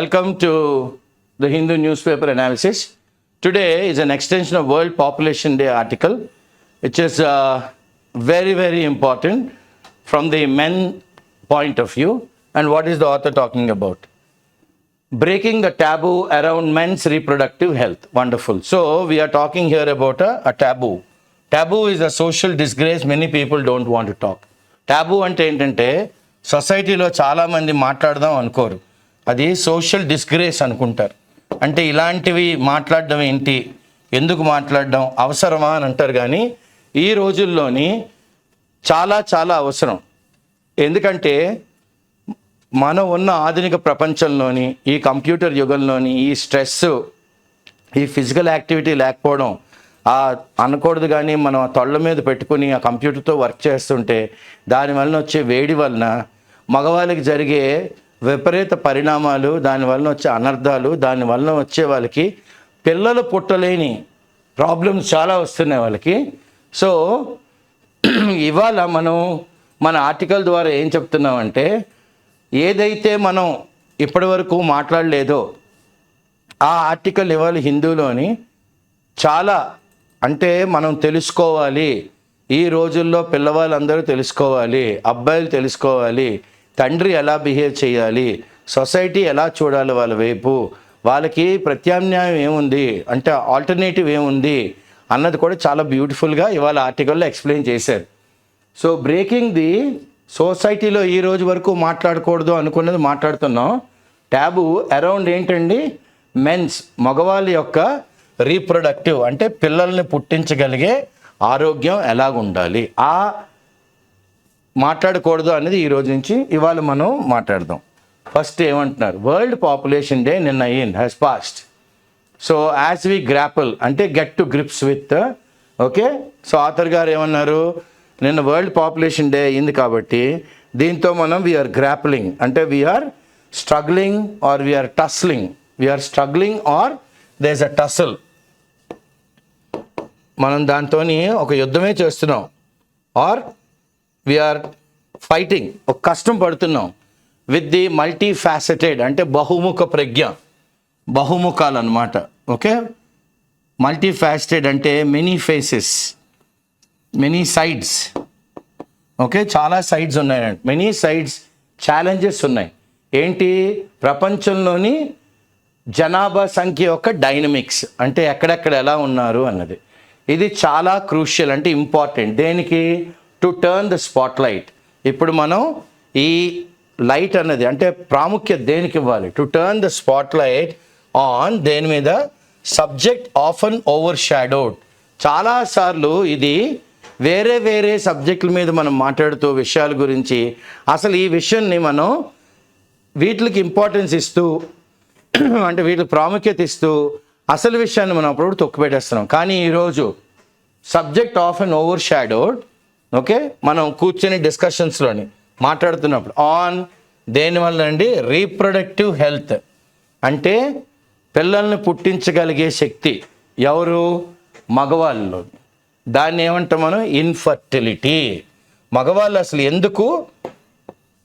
Welcome to the Hindu newspaper analysis. Today is an extension of World Population Day article, which is very, very important from the men point of view. And what is the author talking about? Breaking the taboo around men's reproductive health. Wonderful. So we are talking here about a taboo. Taboo is a social disgrace many people don't want to talk. Taboo అంటే ఏంటంటే సొసైటీలో చాలామంది మాట్లాడదాం అనుకోరు, అది social disgrace అనుకుంటారు. అంటే ఇలాంటివి మాట్లాడడం ఏంటి, ఎందుకు మాట్లాడడం, అవసరమా అని అంటారు. కానీ ఈ రోజుల్లోని చాలా చాలా అవసరం. ఎందుకంటే మనం ఉన్న ఆధునిక ప్రపంచంలోని ఈ కంప్యూటర్ యుగంలోని ఈ స్ట్రెస్, ఈ ఫిజికల్ యాక్టివిటీ లేకపోవడం అనకూడదు. కానీ మనం ఆ తొళ్ళ మీద పెట్టుకుని ఆ కంప్యూటర్తో వర్క్ చేస్తుంటే దానివల్ల వచ్చే వేడి వలన మగవాళ్ళకి జరిగే విపరీత పరిణామాలు, దానివల్ల వచ్చే అనర్థాలు, దానివల్ల వచ్చే వాళ్ళకి పిల్లలు పుట్టలేని ప్రాబ్లమ్స్ చాలా వస్తున్నాయి వాళ్ళకి. సో ఇవాళ మనం మన ఆర్టికల్ ద్వారా ఏం చెప్తున్నామంటే, ఏదైతే మనం ఇప్పటి వరకు మాట్లాడలేదో ఆ ఆర్టికల్ ఇవాళ హిందూలోని చాలా అంటే మనం తెలుసుకోవాలి. ఈ రోజుల్లో పిల్లవాళ్ళందరూ తెలుసుకోవాలి, అబ్బాయిలు తెలుసుకోవాలి, తండ్రి ఎలా బిహేవ్ చేయాలి, సొసైటీ ఎలా చూడాలి వాళ్ళ వైపు, వాళ్ళకి ప్రత్యామ్నాయం ఏముంది అంటే ఆల్టర్నేటివ్ ఏముంది అన్నది కూడా చాలా బ్యూటిఫుల్గా ఇవాళ ఆర్టికల్లో ఎక్స్ప్లెయిన్ చేశారు. సో బ్రేకింగ్ ది సొసైటీలో ఈ రోజు వరకు మాట్లాడకూడదు అనుకున్నది మాట్లాడుతున్నాం. ట్యాబు అరౌండ్ ఏంటండి, మెన్స్, మగవాళ్ళ యొక్క రీప్రొడక్టివ్ అంటే పిల్లల్ని పుట్టించగలిగే ఆరోగ్యం ఎలాగుండాలి, ఆ మాట్లాడకూడదు అనేది ఈ రోజు నుంచి ఇవాళ మనం మాట్లాడదాం. ఫస్ట్ ఏమంటున్నారు, వరల్డ్ పాపులేషన్ డే నిన్న has passed. So as we grapple అంటే get to grips with, okay. So author గారు ఏమన్నారు, నిన్న వరల్డ్ పాపులేషన్ డే అయింది కాబట్టి దీంతో మనం వీఆర్ గ్రాప్లింగ్ అంటే we're struggling or we're tussling, we're struggling or there is a tussle. మనం దాంతో ఒక యుద్ధమే చేస్తున్నాం, ఆర్ వీఆర్ ఫైటింగ్, ఒక కష్టం పడుతున్నాం విత్ ది మల్టీ ఫ్యాసెటెడ్ అంటే బహుముఖ ప్రజ్ఞ, బహుముఖాలు అన్నమాట. ఓకే, మల్టీ ఫ్యాసెటెడ్ అంటే many faces, many sides. Okay, చాలా సైడ్స్ ఉన్నాయండి, మెనీ సైడ్స్ ఛాలెంజెస్ ఉన్నాయి. ఏంటి, ప్రపంచంలోని జనాభా సంఖ్య యొక్క డైనమిక్స్ అంటే ఎక్కడెక్కడ ఎలా ఉన్నారు అన్నది. ఇది చాలా క్రూషియల్ అంటే ఇంపార్టెంట్. దేనికి, to turn the spot light. ఇప్పుడు మనం ఈ లైట్ అన్నది అంటే ప్రాముఖ్యత దేనికి ఇవ్వాలి, to turn the spot light on దేని మీద, సబ్జెక్ట్ ఆఫన్ ఓవర్ షాడోడ్. చాలాసార్లు ఇది వేరే వేరే సబ్జెక్టుల మీద మనం మాట్లాడుతూ విషయాల గురించి అసలు ఈ విషయాన్ని మనం వీటికి ఇంపార్టెన్స్ ఇస్తూ అంటే వీటికి ప్రాముఖ్యత ఇస్తూ అసలు విషయాన్ని మనం అప్పుడు తొక్కిపెట్టేస్తున్నాం. కానీ ఈరోజు subject of and over shadowed, okay, మనం కూర్చొని డిస్కషన్స్లోని మాట్లాడుతున్నప్పుడు ఆన్ దేనివల్ల అండి, రీప్రొడక్టివ్ హెల్త్ అంటే పిల్లల్ని పుట్టించగలిగే శక్తి ఎవరు, మగవాళ్ళు. దాన్ని ఏమంటాం మనం, ఇన్ఫర్టిలిటీ. మగవాళ్ళు అసలు ఎందుకు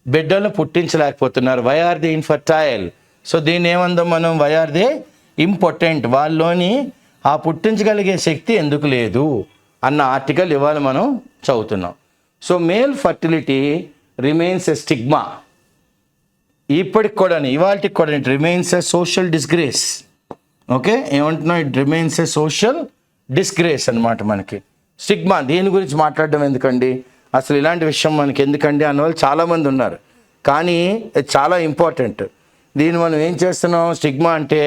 బిడ్డలను పుట్టించలేకపోతున్నారు, why are they infertile. So దీన్ని ఏమందాం మనం, వై ఆర్ దే ఇంపార్టెంట్, వాళ్ళలోని ఆ పుట్టించగలిగే శక్తి ఎందుకు లేదు అన్న ఆర్టికల్ ఇవాళ మనం చదువుతున్నాం. So male fertility remains a stigma. ఇప్పటికి కూడా ఇవాళకి కూడా it remains a social disgrace. Okay, ఏమంటున్నాం, it remains a social disgrace అనమాట. మనకి స్టిగ్మా, దీని గురించి మాట్లాడడం ఎందుకండి, అసలు ఇలాంటి విషయం మనకి ఎందుకండి అన్నవాళ్ళు చాలామంది ఉన్నారు. కానీ ఇది చాలా ఇంపార్టెంట్. దీన్ని మనం ఏం చేస్తున్నాం, స్టిగ్మా అంటే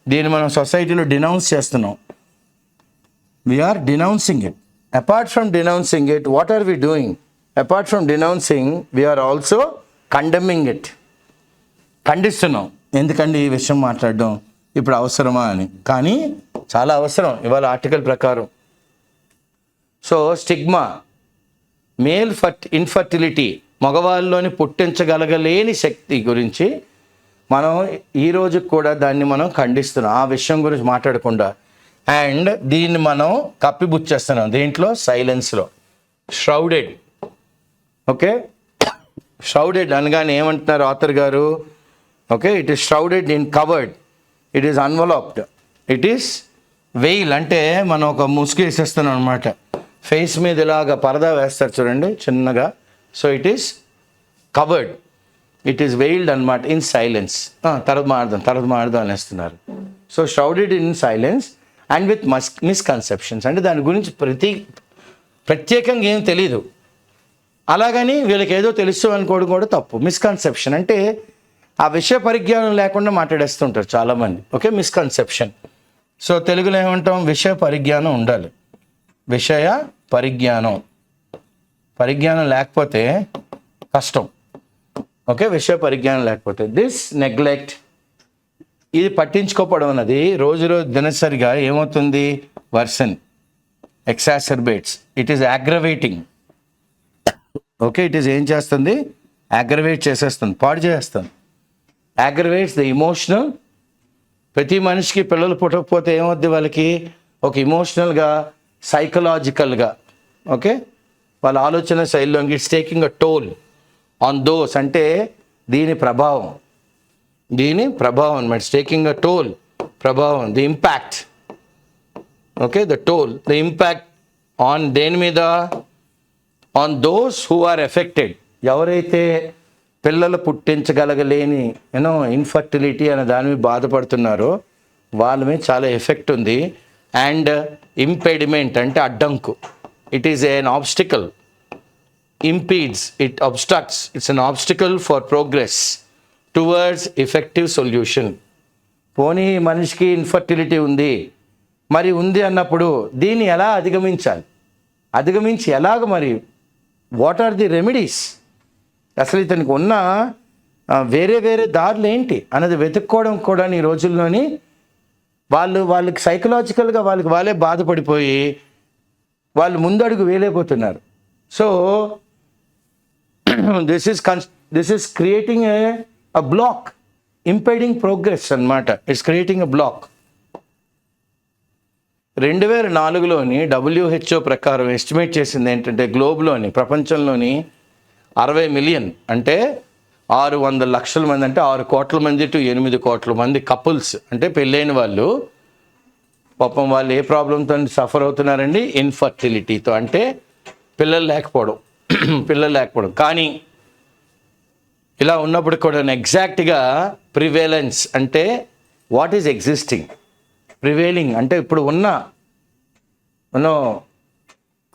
దీన్ని మనం సొసైటీలో డినౌన్స్ చేస్తున్నాం. We are denouncing it. Apart from denouncing it, what are we doing, apart from denouncing we are also condemning it. ఖండిస్తున్నాం. ఎందుకండి ఈ విషయం మాట్లాడడం ఇప్పుడు అవసరమా అని, కానీ చాలా అవసరం ఇవాళ ఆర్టికల్ ప్రకారం. సో స్టిగ్మా, మేల్ ఇన్ఫర్టిలిటీ, మగవాళ్ళలోని పుట్టించగలగలేని శక్తి గురించి మనం ఈ రోజు కూడా దాన్ని మనం ఖండిస్తున్నాం, ఆ విషయం గురించి మాట్లాడకుండా. అండ్ దీన్ని మనం కప్పిబుచ్చేస్తున్నాం దేంట్లో, సైలెన్స్లో, షరౌడెడ్. ఓకే, షరౌడెడ్ అనగానే ఏమంటున్నారు ఆథర్ గారు, okay, it is shrouded in covered, it is enveloped, it is veil. అంటే మనం ఒక ముసుగు వేసేస్తున్నాం అనమాట, ఫేస్ మీద ఇలాగ పరదా వేస్తారు చూడండి చిన్నగా. So it is covered, it is veiled అనమాట, ఇన్ సైలెన్స్. తర్వాత మాడదాం అనేస్తున్నారు. So shrouded in silence and with misconceptions, అంటే దాని గురించి ప్రత్యేకంగా ఏం తెలీదు, అలాగని వీళ్ళకి ఏదో తెలుసు అనుకోవడం కూడా తప్పు. మిస్కన్సెప్షన్ అంటే ఆ విషయ పరిజ్ఞానం లేకుండా మాట్లాడేస్తుంటారు చాలామంది. Okay, misconception. సో తెలుగులో ఏమంటాం, విషయ పరిజ్ఞానం ఉండాలి. విషయ పరిజ్ఞానం లేకపోతే కష్టం. ఓకే, విషయ పరిజ్ఞానం లేకపోతే. దిస్ నెగ్లెక్ట్, ఇది పట్టించుకోవడం అన్నది రోజు దినసరిగా ఏమవుతుంది, worsen, exacerbates, it is aggravating. Okay, it is ఏం చేస్తుంది, అగ్రవేట్ చేసేస్తుంది, పాడు చేస్తుంది. Aggravates the emotional. ప్రతి మనిషికి పిల్లలు పుట్టకపోతే ఏమవుద్ది, వాళ్ళకి ఒక ఇమోషనల్గా, సైకలాజికల్గా, ఓకే, వాళ్ళ ఆలోచన శైలిలో it's taking a toll on those, అంటే దీని ప్రభావం అనమాట. ఇట్స్ టేకింగ్ అ టోల్, ప్రభావం, the impact. Okay, the toll, the impact on దేని మీద, on those who are affected. ఎవరైతే పిల్లలు పుట్టించగలగలేని ఇన్ఫర్టిలిటీ అనే దాని మీద బాధపడుతున్నారో వాళ్ళ మీద చాలా ఎఫెక్ట్ ఉంది. అండ్ ఇంపెడిమెంట్ అంటే అడ్డంకు, it is an obstacle, impedes, it obstructs, it's an obstacle for progress towards effective solution. పోనీ మనిషికి ఇన్ఫర్టిలిటీ ఉంది అన్నప్పుడు దీన్ని ఎలా అధిగమించి ఎలాగ మరి, వాట్ ఆర్ ది రెమెడీస్, అసలు ఇతనికి ఉన్న వేరే దారులు ఏంటి అన్నది వెతుక్కోవడం కూడా ఈ రోజుల్లోని వాళ్ళకి సైకలాజికల్గా వాళ్ళే బాధపడిపోయి వాళ్ళు ముందడుగు వేయలేకపోతున్నారు. So this is creating a block, impeding progress అన్నమాట. It's creating a block. 2004లోని WHO ప్రకారం ఎస్టిమేట్ చేసింది ఏంటంటే, గ్లోబ్లోని, ప్రపంచంలోని 60 మిలియన్ అంటే 600 లక్షల మంది, అంటే 6 కోట్ల మంది టు 8 కోట్ల మంది కపుల్స్, అంటే పెళ్ళైన వాళ్ళు, పాపం వాళ్ళు ఏ ప్రాబ్లంతో సఫర్ అవుతున్నారండి, ఇన్ఫర్టిలిటీతో, అంటే పిల్లలు లేకపోవడం. కానీ ఇలా ఉన్నప్పుడు కూడా ఎగ్జాక్ట్గా ప్రివేలెన్స్ అంటే వాట్ ఈజ్ ఎగ్జిస్టింగ్, ప్రివేలింగ్ అంటే ఇప్పుడు ఉన్న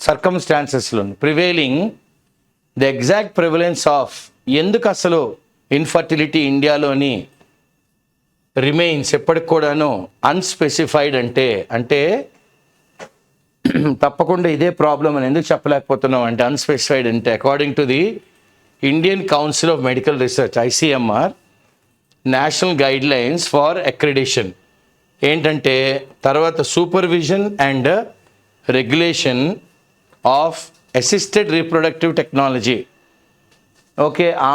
సర్కమ్స్టాన్సెస్లో prevailing, the exact prevalence of, ఎందుకు అసలు ఇన్ఫర్టిలిటీ ఇండియాలోని రిమైన్స్ ఎప్పటికి కూడాను అన్స్పెసిఫైడ్ అంటే తప్పకుండా ఇదే ప్రాబ్లం అని ఎందుకు చెప్పలేకపోతున్నాం అంటే, అన్స్పెసిఫైడ్ అంటే according to the Indian council of medical research, ICMR, national guidelines for accreditation ఏంటంటే, తర్వాత supervision and regulation of assisted reproductive technology. Okay, ఆ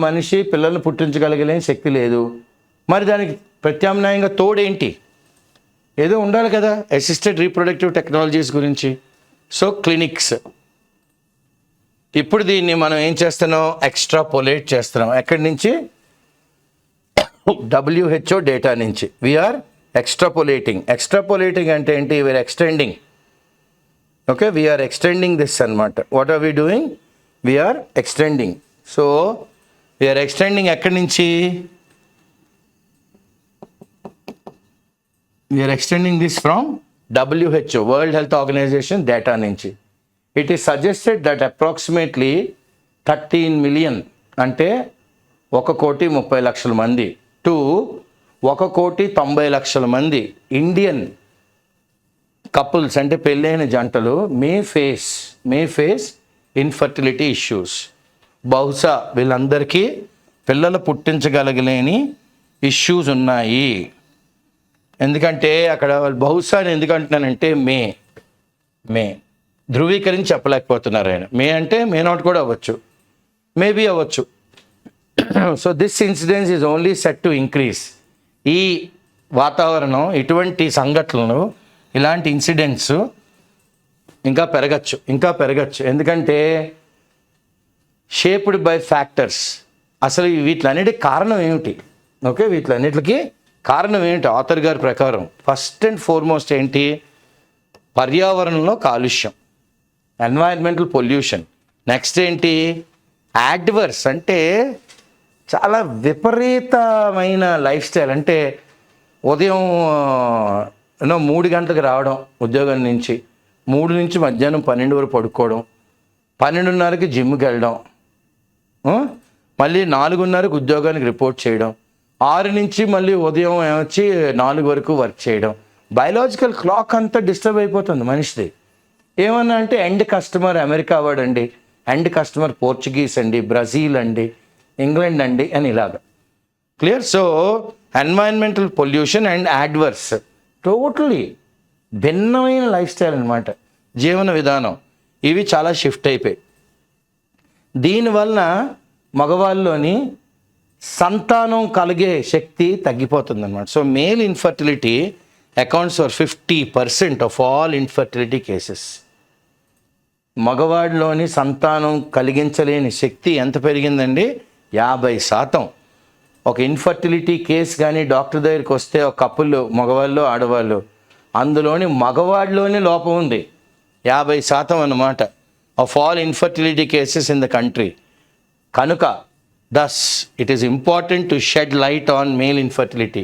మనిషి పిల్లల్ని పుట్టించగలిగలేని శక్తి లేదు, మరి దానికి ప్రత్యామ్నాయంగా తోడేంటి, ఏదో ఉండాలి కదా, అసిస్టెడ్ రీప్రొడక్టివ్ టెక్నాలజీస్ గురించి. సో క్లినిక్స్, ఇప్పుడు దీన్ని మనం ఏం చేస్తున్నాం, ఎక్స్ట్రాపోలేట్ చేస్తున్నాం. ఎక్కడి నుంచి, WHO డేటా నుంచి. వీఆర్ ఎక్స్ట్రాపోలేటింగ్ అంటే ఏంటి, we're extending. Okay, we're extending this అనమాట. What are we doing, we're extending. So we're extending ఎక్కడి నుంచి, we're extending this from WHO, world health Organization data నుంచి. It is suggested that approximately 13 million అంటే 1,30,00,000 మంది to 1,90,00,000 మంది Indian couples అంటే పెళ్ళైన జంటలు మే ఫేస్ ఇన్ఫర్టిలిటీ ఇష్యూస్. బహుశా వీళ్ళందరికీ పిల్లలు పుట్టించగలగలేని ఇష్యూస్ ఉన్నాయి. ఎందుకంటే అక్కడ బహుశా ఎందుకంటున్నానంటే మే ధృవీకరించి చెప్పలేకపోతున్నారు ఆయన. మే అంటే మే నాట్ కూడా అవ్వచ్చు, మేబీ అవ్వచ్చు. So this incidence is only set to increase. ఈ వాతావరణం, ఇటువంటి సంఘటనలు, ఇలాంటి ఇన్సిడెంట్స్ ఇంకా పెరగచ్చు. ఎందుకంటే షేప్డ్ బై ఫ్యాక్టర్స్. అసలు వీటిలన్నిటికి కారణం ఏమిటి, ఓకే, వీటిలన్నిటికీ కారణం ఏంటి ఆథర్ గారి ప్రకారం? ఫస్ట్ అండ్ ఫార్మోస్ట్ ఏంటి? పర్యావరణంలో కాలుష్యం, ఎన్వైరన్మెంటల్ పొల్యూషన్. నెక్స్ట్ ఏంటి? యాడ్వర్స్, అంటే చాలా విపరీతమైన లైఫ్ స్టైల్. అంటే ఉదయం 3 గంటలకు రావడం ఉద్యోగం నుంచి, 3 నుంచి మధ్యాహ్నం 12 వరకు పడుకోవడం, 12:30కి జిమ్కి వెళ్ళడం, మళ్ళీ 4:30కి ఉద్యోగానికి రిపోర్ట్ చేయడం, 6 నుంచి మళ్ళీ ఉదయం వచ్చి 4 వరకు వర్క్ చేయడం. బయలాజికల్ క్లాక్ అంతా డిస్టర్బ్ అయిపోతుంది మనిషిది. ఏమన్నా అంటే ఎండ్ కస్టమర్ అమెరికా వాడండి, ఎండ్ కస్టమర్ పోర్చుగీస్ అండి, బ్రెజిల్ అండి, ఇంగ్లాండ్ అండి అని ఇలాగా. Clear? So environmental pollution and adverse, totally భిన్నమైన లైఫ్ స్టైల్ అనమాట, జీవన విధానం. ఇవి చాలా షిఫ్ట్ అయిపోయాయి. దీనివలన మగవాళ్ళలోని సంతానం కలిగే శక్తి తగ్గిపోతుంది అనమాట. So male infertility accounts for 50% of all infertility cases. మగవాడిలోని సంతానం కలిగించలేని శక్తి ఎంత పెరిగిందండి? 50%. ఒక ఇన్ఫర్టిలిటీ కేసు కానీ డాక్టర్ దగ్గరికి వస్తే ఒక కపుల్, మగవాళ్ళు ఆడవాళ్ళు, అందులోని మగవాడిలోనే లోపం ఉంది 50% అన్నమాట of all infertility cases in the country. కనుక thus it is important to shed light on male infertility.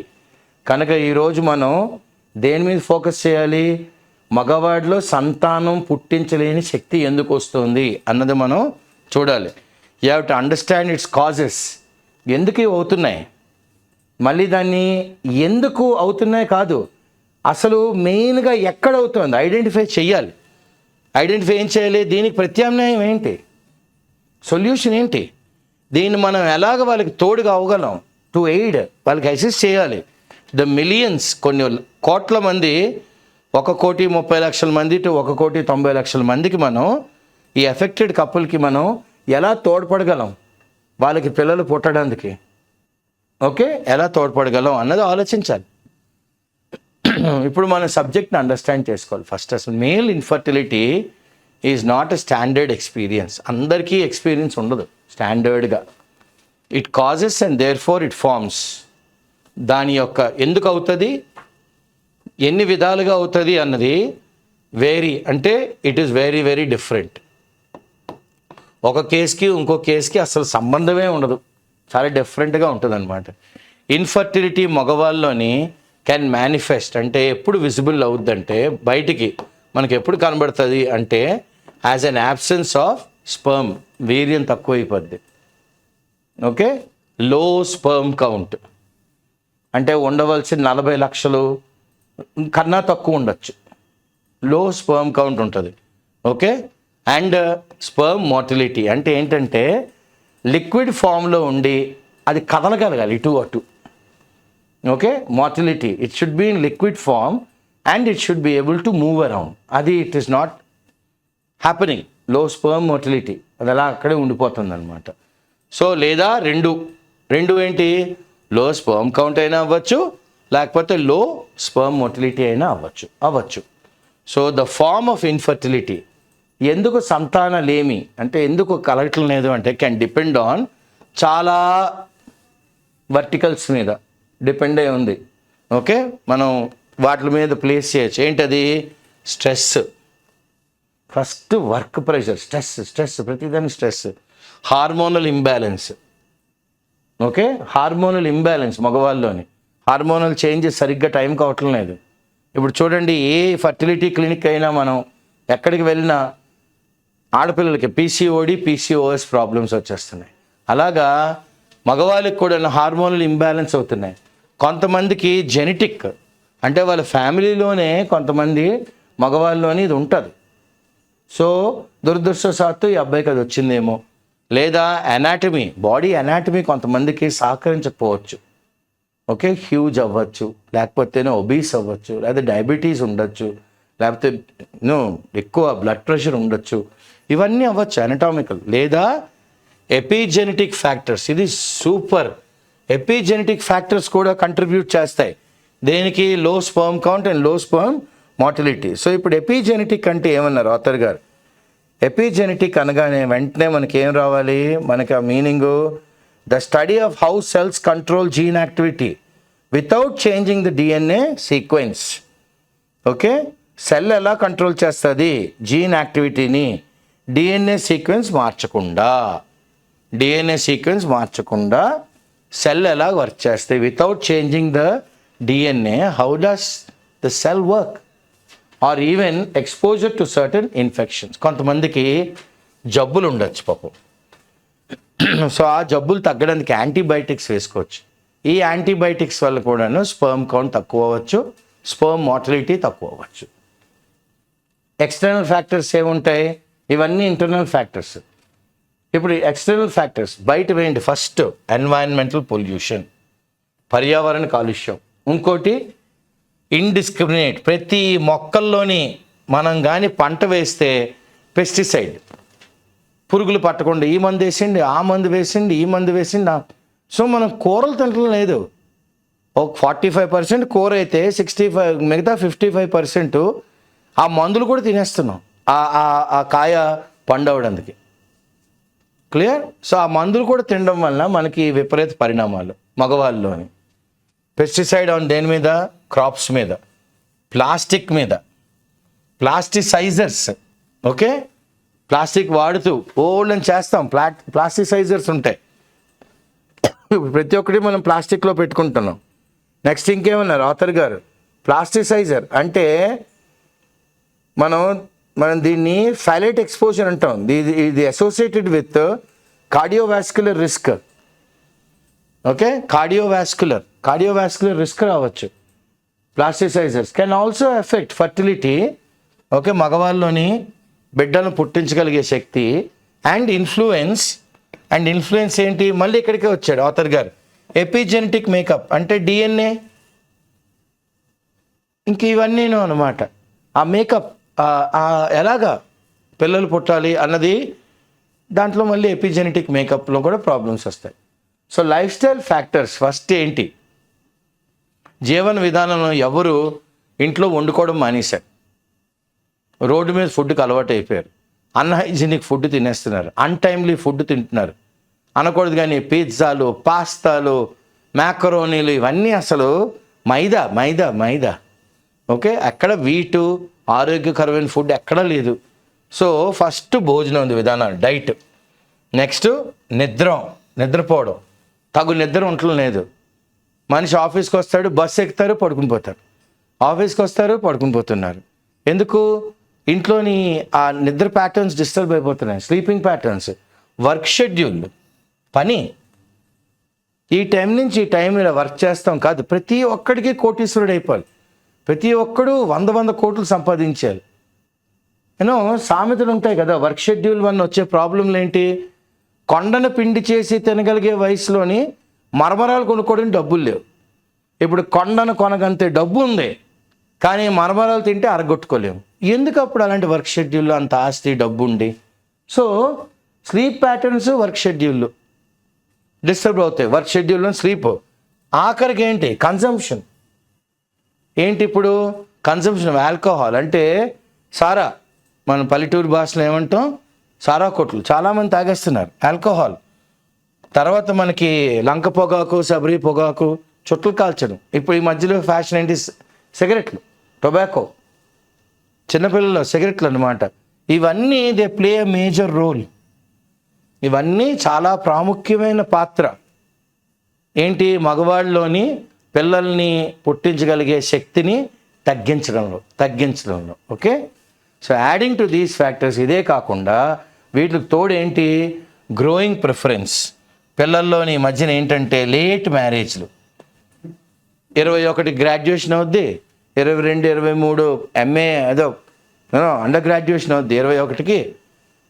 కనుక ఈరోజు మనం దేని మీద ఫోకస్ చేయాలి? మగవాడిలో సంతానం పుట్టించలేని శక్తి ఎందుకు వస్తుంది అన్నది మనం చూడాలి. You have to understand it's causes. ఎందుకు అవుతున్నాయి, మళ్ళీ దాన్ని ఎందుకు అవుతున్నాయి కాదు, అసలు మెయిన్గా ఎక్కడ అవుతుంది ఐడెంటిఫై చేయాలి. ఐడెంటిఫై ఏం చేయాలి? దీనికి ప్రత్యామ్నాయం ఏంటి, సొల్యూషన్ ఏంటి, దీన్ని మనం ఎలాగ వాళ్ళకి తోడుగా అవ్వగలం, టు ఎయిడ్, వాళ్ళకి అసిస్ట్ చేయాలి. ద మిలియన్స్, కొన్ని కోట్ల మంది, 1,30,00,000 మంది టు 1,90,00,000 మందికి మనం ఈ ఎఫెక్టెడ్ కపుల్కి మనం ఎలా తోడ్పడగలం, వాళ్ళకి పిల్లలు పుట్టడానికి, ఓకే, ఎలా తోడ్పడగలం అన్నది ఆలోచించాలి. ఇప్పుడు మన సబ్జెక్ట్ని అండర్స్టాండ్ చేసుకోవాలి. ఫస్ట్ అసలు male infertility is not a standard experience. అందరికీ ఎక్స్పీరియన్స్ ఉండదు స్టాండర్డ్గా. It causes and therefore it forms. దాని యొక్క ఎందుకు అవుతుంది, ఎన్ని విధాలుగా అవుతుంది అన్నది వేరీ, అంటే it is very very different. ఒక కేసుకి ఇంకో కేసుకి అసలు సంబంధమే ఉండదు, చాలా డిఫరెంట్గా ఉంటుంది అనమాట. ఇన్ఫర్టిలిటీ మగవాళ్ళలోని క్యాన్ మేనిఫెస్ట్, అంటే ఎప్పుడు విజిబుల్ అవుద్దంటే బయటికి మనకి ఎప్పుడు కనబడుతుంది అంటే as an absence of sperm, వీర్యం తక్కువైపోద్ది. ఓకే, లో స్పర్మ్ కౌంట్, అంటే ఉండవలసిన 40 లక్షలు కన్నా తక్కువ ఉండొచ్చు, లో స్పర్మ్ కౌంట్ ఉంటుంది. ఓకే, అండ్ స్పర్మ్ మోటిలిటీ అంటే ఏంటంటే లిక్విడ్ ఫామ్లో ఉండి అది కదలగలగాలి ఇటు అటు. Okay, motility, it should be in liquid form and it should be able to move around. అది it is not happening, low sperm motility, అది అలా అక్కడే ఉండిపోతుంది అనమాట. సో లేదా రెండు ఏంటి, లో స్పర్మ్ కౌంట్ అయినా అవ్వచ్చు, లేకపోతే లో స్పర్మ్ మోటిలిటీ అయినా అవ్వచ్చు. So the form of infertility, ఎందుకు సంతానలేమి అంటే ఎందుకు కలగటం లేదు అంటే కెన్ డిపెండ్ ఆన్ చాలా వర్టికల్స్ మీద డిపెండ్ అయి ఉంది. ఓకే, మనం వాటి మీద ప్లేస్ చేయొచ్చు. ఏంటది? Stress. First work pressure, stress ప్రతిదాని stress. Hormonal imbalance. Okay, hormonal imbalance మగవాళ్ళలోని హార్మోనల్ చేంజెస్ సరిగ్గా టైం కావటం లేదు. ఇప్పుడు చూడండి, ఏ ఫర్టిలిటీ క్లినిక్ అయినా మనం ఎక్కడికి వెళ్ళినా ఆడపిల్లలకి పీసీఓఎస్ ప్రాబ్లమ్స్ వచ్చేస్తున్నాయి. అలాగా మగవాళ్ళకి కూడా హార్మోనల్ ఇంబ్యాలెన్స్ అవుతున్నాయి. కొంతమందికి జెనెటిక్, అంటే వాళ్ళ ఫ్యామిలీలోనే కొంతమంది మగవాళ్ళలోని ఇది ఉంటుంది. సో దురదృష్టవశాత్తు ఈ అబ్బాయికి అది వచ్చిందేమో, లేదా అనాటమీ, బాడీ అనాటమీ కొంతమందికి సహకరించకపోవచ్చు. ఓకే, హ్యూజ్ అవ్వచ్చు, లేకపోతే ఒబీస్ అవ్వచ్చు, లేదా డయాబెటీస్ ఉండొచ్చు, లేకపోతే ఎక్కువ బ్లడ్ ప్రెషర్ ఉండొచ్చు. ఇవన్నీ అవ్వచ్చు అనటామికల్. లేదా ఎపిజెనెటిక్ ఫ్యాక్టర్స్, ఇది సూపర్. ఎపిజెనెటిక్ ఫ్యాక్టర్స్ కూడా కంట్రిబ్యూట్ చేస్తాయి దేనికి? లో స్పర్మ్ కౌంట్ అండ్ లో స్పర్మ్ మోటిలిటీ. సో ఇప్పుడు ఎపిజెనెటిక్ అంటే ఏమన్నారు ఆథర్ గారు? ఎపిజెనెటిక్ అనగానే వెంటనే మనకి ఏం రావాలి? మనకి ఆ meaning the study of how cells control gene activity without changing the DNA sequence. Okay, cell ఎలా కంట్రోల్ చేస్తుంది జీన్ యాక్టివిటీని, డిఎన్ఏ సీక్వెన్స్ మార్చకుండా సెల్ ఎలా వర్క్ చేస్తాయి without changing the DNA, how does the cell work, or even exposure to certain infections. కొంతమందికి జబ్బులు ఉండొచ్చు పాపం. సో ఆ జబ్బులు తగ్గడానికి యాంటీబయాటిక్స్ వేసుకోవచ్చు. ఈ యాంటీబయాటిక్స్ వల్ల కూడాను స్పర్మ్ కౌంట్ తక్కువ అవ్వచ్చు, స్పర్మ్ మోర్టాలిటీ తక్కువ అవ్వచ్చు. ఎక్స్టర్నల్ ఫ్యాక్టర్స్ ఏముంటాయి, ఇవన్నీ ఇంటర్నల్ ఫ్యాక్టర్స్. ఇప్పుడు ఎక్స్టర్నల్ ఫ్యాక్టర్స్ బయట వేయండి. ఫస్ట్ ఎన్వైరన్మెంటల్ పొల్యూషన్, పర్యావరణ కాలుష్యం. ఇంకోటి ఇండిస్క్రిమినేట్, ప్రతి మొక్కల్లోని మనం కానీ పంట వేస్తే పెస్టిసైడ్, పురుగులు పట్టకుండా ఈ మందు వేసిండి, ఆ మందు వేసిండి, ఈ మందు వేసిండి. సో మనం కూరలు తినడం లేదు. ఒక 45% కూర అయితే 65 మిగతా 55% ఆ మందులు కూడా తినేస్తున్నాం ఆ కాయ పండవడానికి. క్లియర్? సో ఆ మందులు కూడా తినడం వల్ల మనకి విపరీత పరిణామాలు మగవాళ్ళలోని. పెస్టిసైడ్ ఆన్ దేని మీద, క్రాప్స్ మీద, ప్లాస్టిక్ మీద, ప్లాస్టిసైజర్స్. ఓకే, ప్లాస్టిక్ వాడుతూ ఓల్డ్ చేస్తాం, ప్లాస్టిసైజర్స్ ఉంటాయి. ప్రతి ఒక్కటి మనం ప్లాస్టిక్లో పెట్టుకుంటున్నాం. నెక్స్ట్ ఇంకేమన్నారు ఆథర్ గారు, ప్లాస్టిసైజర్ అంటే మనం దీన్ని ఫైలైట్ ఎక్స్పోజర్ అంటాం. ఇది associated with cardiovascular risk. Okay, cardiovascular risk రావచ్చు. Plasticisers can also affect fertility. Okay, మగవాళ్ళలోని బిడ్డలను పుట్టించగలిగే శక్తి అండ్ ఇన్ఫ్లుయెన్స్ ఏంటి, మళ్ళీ ఇక్కడికే వచ్చాడు ఆథర్ గారు. ఎపిజెనెటిక్ మేకప్ అంటే డిఎన్ఏ, ఇంక ఇవన్నీను అనమాట. ఆ మేకప్ ఎలాగా పిల్లలు పుట్టాలి అన్నది దాంట్లో మళ్ళీ ఎపిజెనెటిక్ మేకప్లో కూడా ప్రాబ్లమ్స్ వస్తాయి. So life style factors first ఏంటి, జీవన విధానంలో ఎవరు ఇంట్లో వండుకోవడం మానేశారు, రోడ్డు మీద ఫుడ్కి అలవాటు అయిపోయారు, అన్హైజీనిక్ ఫుడ్ తినేస్తున్నారు, అన్టైమ్లీ ఫుడ్ తింటున్నారు. అనకూడదు కానీ పిజ్జాలు, పాస్తాలు, మ్యాకరోనీలు ఇవన్నీ అసలు మైదా. ఓకే, ఎక్కడ వీటు ఆరోగ్యకరమైన ఫుడ్ ఎక్కడా లేదు. సో ఫస్ట్ భోజనం విధానాలు, డైట్. నెక్స్ట్ నిద్రపోవడం, తగు నిద్ర ఉండలేదు. మనిషి ఆఫీస్కి వస్తాడు, బస్సు ఎక్కుతారు, పడుకుని పోతారు, ఆఫీస్కి వస్తారు, పడుకుని పోతున్నారు. ఎందుకు? ఇంట్లోని ఆ నిద్ర ప్యాటర్న్స్ డిస్టర్బ్ అయిపోతున్నాయి, స్లీపింగ్ ప్యాటర్న్స్, వర్క్ షెడ్యూల్, పని. ఈ టైం నుంచి ఈ టైం ఇలా వర్క్ చేస్తాం కాదు, ప్రతి ఒక్కడికి కోటీశ్వరుడు అయిపోవాలి, ప్రతి ఒక్కడు 100 కోట్లు సంపాదించాలి. సామెతలు ఉంటాయి కదా. వర్క్ షెడ్యూల్ వల్ల వచ్చే ప్రాబ్లంలు ఏంటి, కొండను పిండి చేసి తినగలిగే వయసులోని మరమరాలు కొనుక్కోవడానికి డబ్బులు లేవు. ఇప్పుడు కొండను కొనగంతే డబ్బు ఉంది, కానీ మరమరాలు తింటే అరగొట్టుకోలేము. ఎందుకు అప్పుడు అలాంటి వర్క్ షెడ్యూల్లో అంత ఆస్తి డబ్బు ఉండి? సో స్లీప్ ప్యాటర్న్స్ వర్క్ షెడ్యూల్లో డిస్టర్బ్ అవుతాయి. వర్క్ షెడ్యూల్లో స్లీప్, ఆఖరికి ఏంటి కన్సంప్షన్. ఏంటి ఇప్పుడు కన్సంప్షన్? ఆల్కహాల్ అంటే సారా, మన పల్లెటూరు భాషలో ఏమంటాం, సారా కొట్లు చాలామంది తాగేస్తున్నారు ఆల్కహాల్. తర్వాత మనకి లంక పొగాకు, సబరీ పొగాకు, చుట్టలు కాల్చడం. ఇప్పుడు ఈ మధ్యలో ఫ్యాషన్ ఏంటి, సిగరెట్లు, టొబాకో, చిన్నపిల్లలు సిగరెట్లు అన్నమాట. ఇవన్నీ they play a major role. ఇవన్నీ చాలా ప్రాముఖ్యమైన పాత్ర ఏంటి, మగవాళ్ళలోని పిల్లల్ని పుట్టించగలిగే శక్తిని తగ్గించడంలో. Okay, so adding to these factors. ఇదే కాకుండా వీటికి తోడు ఏంటి, గ్రోయింగ్ ప్రిఫరెన్స్. పిల్లల్లోని మధ్యన ఏంటంటే లేట్ మ్యారేజ్లు. 21 గ్రాడ్యుయేషన్ అవుద్ది, 22, 23 ఎంఏ అదో అండర్ గ్రాడ్యుయేషన్ అవుద్ది 21కి.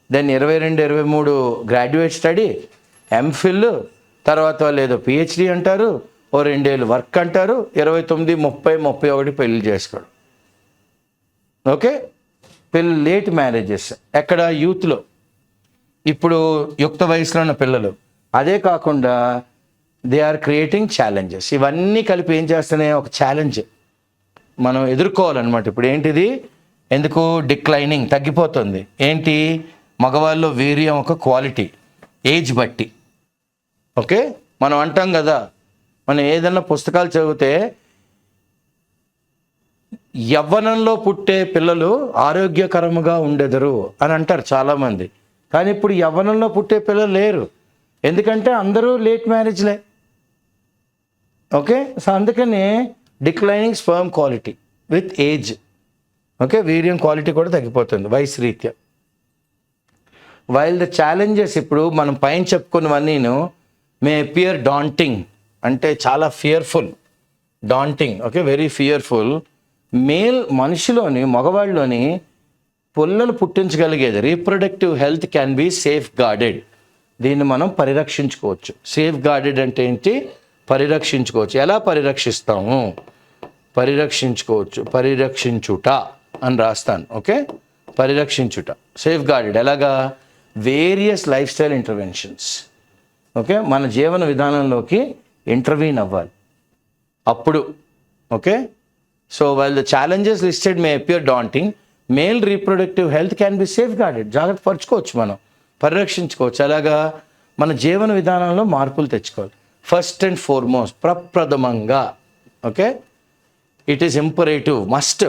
దెన్ 22, 23 గ్రాడ్యుయేట్ స్టడీ, ఎంఫిల్, తర్వాత వాళ్ళు ఏదో పిహెచ్డి అంటారు, ఓ 2 ఏళ్ళు వర్క్ అంటారు, 29, 30, 31 పెళ్ళి చేసుకోవడం. ఓకే, లేట్ మ్యారేజెస్ ఎక్కడ, యూత్లో, ఇప్పుడు యుక్త వయసులో ఉన్న పిల్లలు. అదే కాకుండా దే ఆర్ క్రియేటింగ్ ఛాలెంజెస్. ఇవన్నీ కలిపి ఏం చేస్తున్నాయి, ఒక ఛాలెంజ్ మనం ఎదుర్కోవాలన్నమాట. ఇప్పుడు ఏంటిది, ఎందుకు డిక్లైనింగ్, తగ్గిపోతుంది. ఏంటి, మగవాళ్ళలో వీర్యం ఒక క్వాలిటీ, ఏజ్ బట్టి. ఓకే, మనం అంటాం కదా, మనం ఏదైనా పుస్తకాలు చదివితే యవ్వనంలో పుట్టే పిల్లలు ఆరోగ్యకరముగా ఉండెదరు అని అంటారు చాలామంది. కానీ ఇప్పుడు యవ్వనంలో పుట్టే పిల్లలు లేరు, ఎందుకంటే అందరూ లేట్ మ్యారేజ్లే. ఓకే, సో అందుకని declining sperm quality with age. Okay, వీర్యం క్వాలిటీ కూడా తగ్గిపోతుంది వయసు రీత్యా. వైల్ ద ఛాలెంజెస్ ఇప్పుడు మనం పైన చెప్పుకున్నవన్నీను మే అపియర్ డాంటింగ్, అంటే చాలా fearful, daunting. Okay, very fearful. Male మనిషిలోని మగవాళ్ళలోని పిల్లలు పుట్టించగలిగేది reproductive health can be safeguarded. దీన్ని మనం పరిరక్షించుకోవచ్చు. సేఫ్ గార్డెడ్ అంటే ఏంటి? పరిరక్షించుకోవచ్చు. ఎలా పరిరక్షిస్తాము? పరిరక్షించుకోవచ్చు, పరిరక్షించుట అని రాస్తాను. ఓకే, పరిరక్షించుట, సేఫ్ గార్డెడ్. ఎలాగా? Various lifestyle interventions. Okay, మన జీవన విధానంలోకి ఇంటర్వీన్ అవ్వాలి అప్పుడు. Okay, so while the challenges listed may appear daunting, male reproductive health can be safeguarded. జాగ్రత్త పరచుకోవచ్చు, మనం పరిరక్షించుకోవచ్చు. అలాగా మన జీవన విధానంలో మార్పులు తెచ్చుకోవాలి. ఫస్ట్ అండ్ ఫార్మోస్ట్, ప్రప్రథమంగా. Okay, it is imperative, must,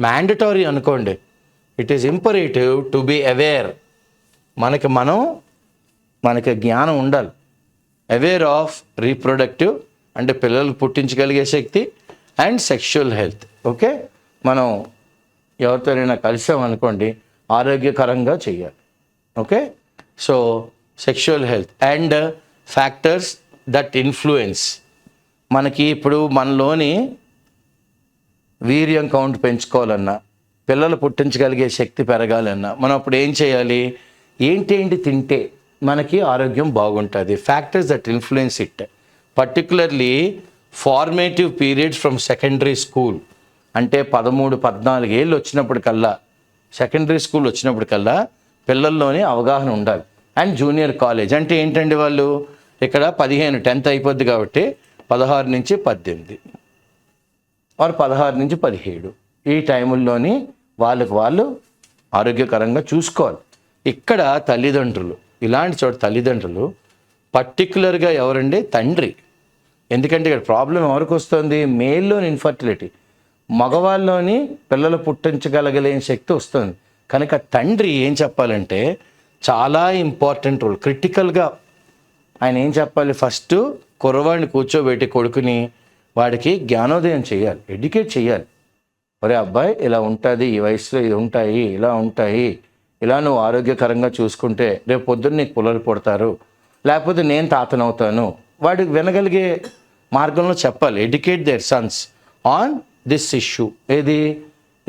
mandatory అనుకోండి. It is imperative to be aware. మనకి జ్ఞానం ఉండాలి. అవేర్ ఆఫ్ రీప్రొడక్టివ్ అంటే పిల్లలు పుట్టించగలిగే శక్తి, అండ్ సెక్షువల్ హెల్త్. ఓకే, మనం ఎవరితోనైనా కలిసామనుకోండి ఆరోగ్యకరంగా చేయాలి. Okay, so sexual health and factors that influence. మనకి ఇప్పుడు మనలోని వీర్యం కౌంట్ పెంచుకోవాలన్నా, పిల్లలు పుట్టించగలిగే శక్తి పెరగాలన్నా మనం అప్పుడు ఏం చేయాలి? ఏంటి తింటే మనకి ఆరోగ్యం బాగుంటుంది? Factors that influence it, particularly formative periods from secondary school. అంటే 13-14 ఏళ్ళు వచ్చినప్పటికల్లా, సెకండరీ స్కూల్ వచ్చినప్పటికల్లా పిల్లల్లోనే అవగాహన ఉండాలి. అండ్ జూనియర్ కాలేజ్ అంటే ఏంటండి? వాళ్ళు ఇక్కడ 15, 10th అయిపోద్ది కాబట్టి 16 నుంచి 18 వారు 16 నుంచి 17 ఈ టైముల్లోని వాళ్ళు ఆరోగ్యకరంగా చూసుకోవాలి. ఇక్కడ తల్లిదండ్రులు, ఇలాంటి చోట తల్లిదండ్రులు పర్టికులర్గా ఎవరండి? తండ్రి. ఎందుకంటే ఇక్కడ ప్రాబ్లం ఎవరికి వస్తుంది? మేల్లోని ఇన్ఫర్టిలిటీ, మగవాళ్ళలోని పిల్లలు పుట్టించగలగలేని శక్తి వస్తుంది. కనుక తండ్రి ఏం చెప్పాలంటే చాలా ఇంపార్టెంట్ రోల్, క్రిటికల్గా ఆయన ఏం చెప్పాలి? ఫస్ట్ కుర్రవాడిని కూర్చోబెట్టి కొడుకుని వాడికి జ్ఞానోదయం చేయాలి, ఎడ్యుకేట్ చేయాలి. ఒరే అబ్బాయి, ఇలా ఉంటుంది, ఈ వయసులో ఇది ఉంటాయి, ఇలా ఉంటాయి, ఇలా నువ్వు ఆరోగ్యకరంగా చూసుకుంటే రేపు పొద్దున్న నీకు పిల్లలు పుడతారు, లేకపోతే నేను తాతనవుతాను. వాడికి వినగలిగే మార్గంలో చెప్పాలి. Educate their sons on this issue. ఏది?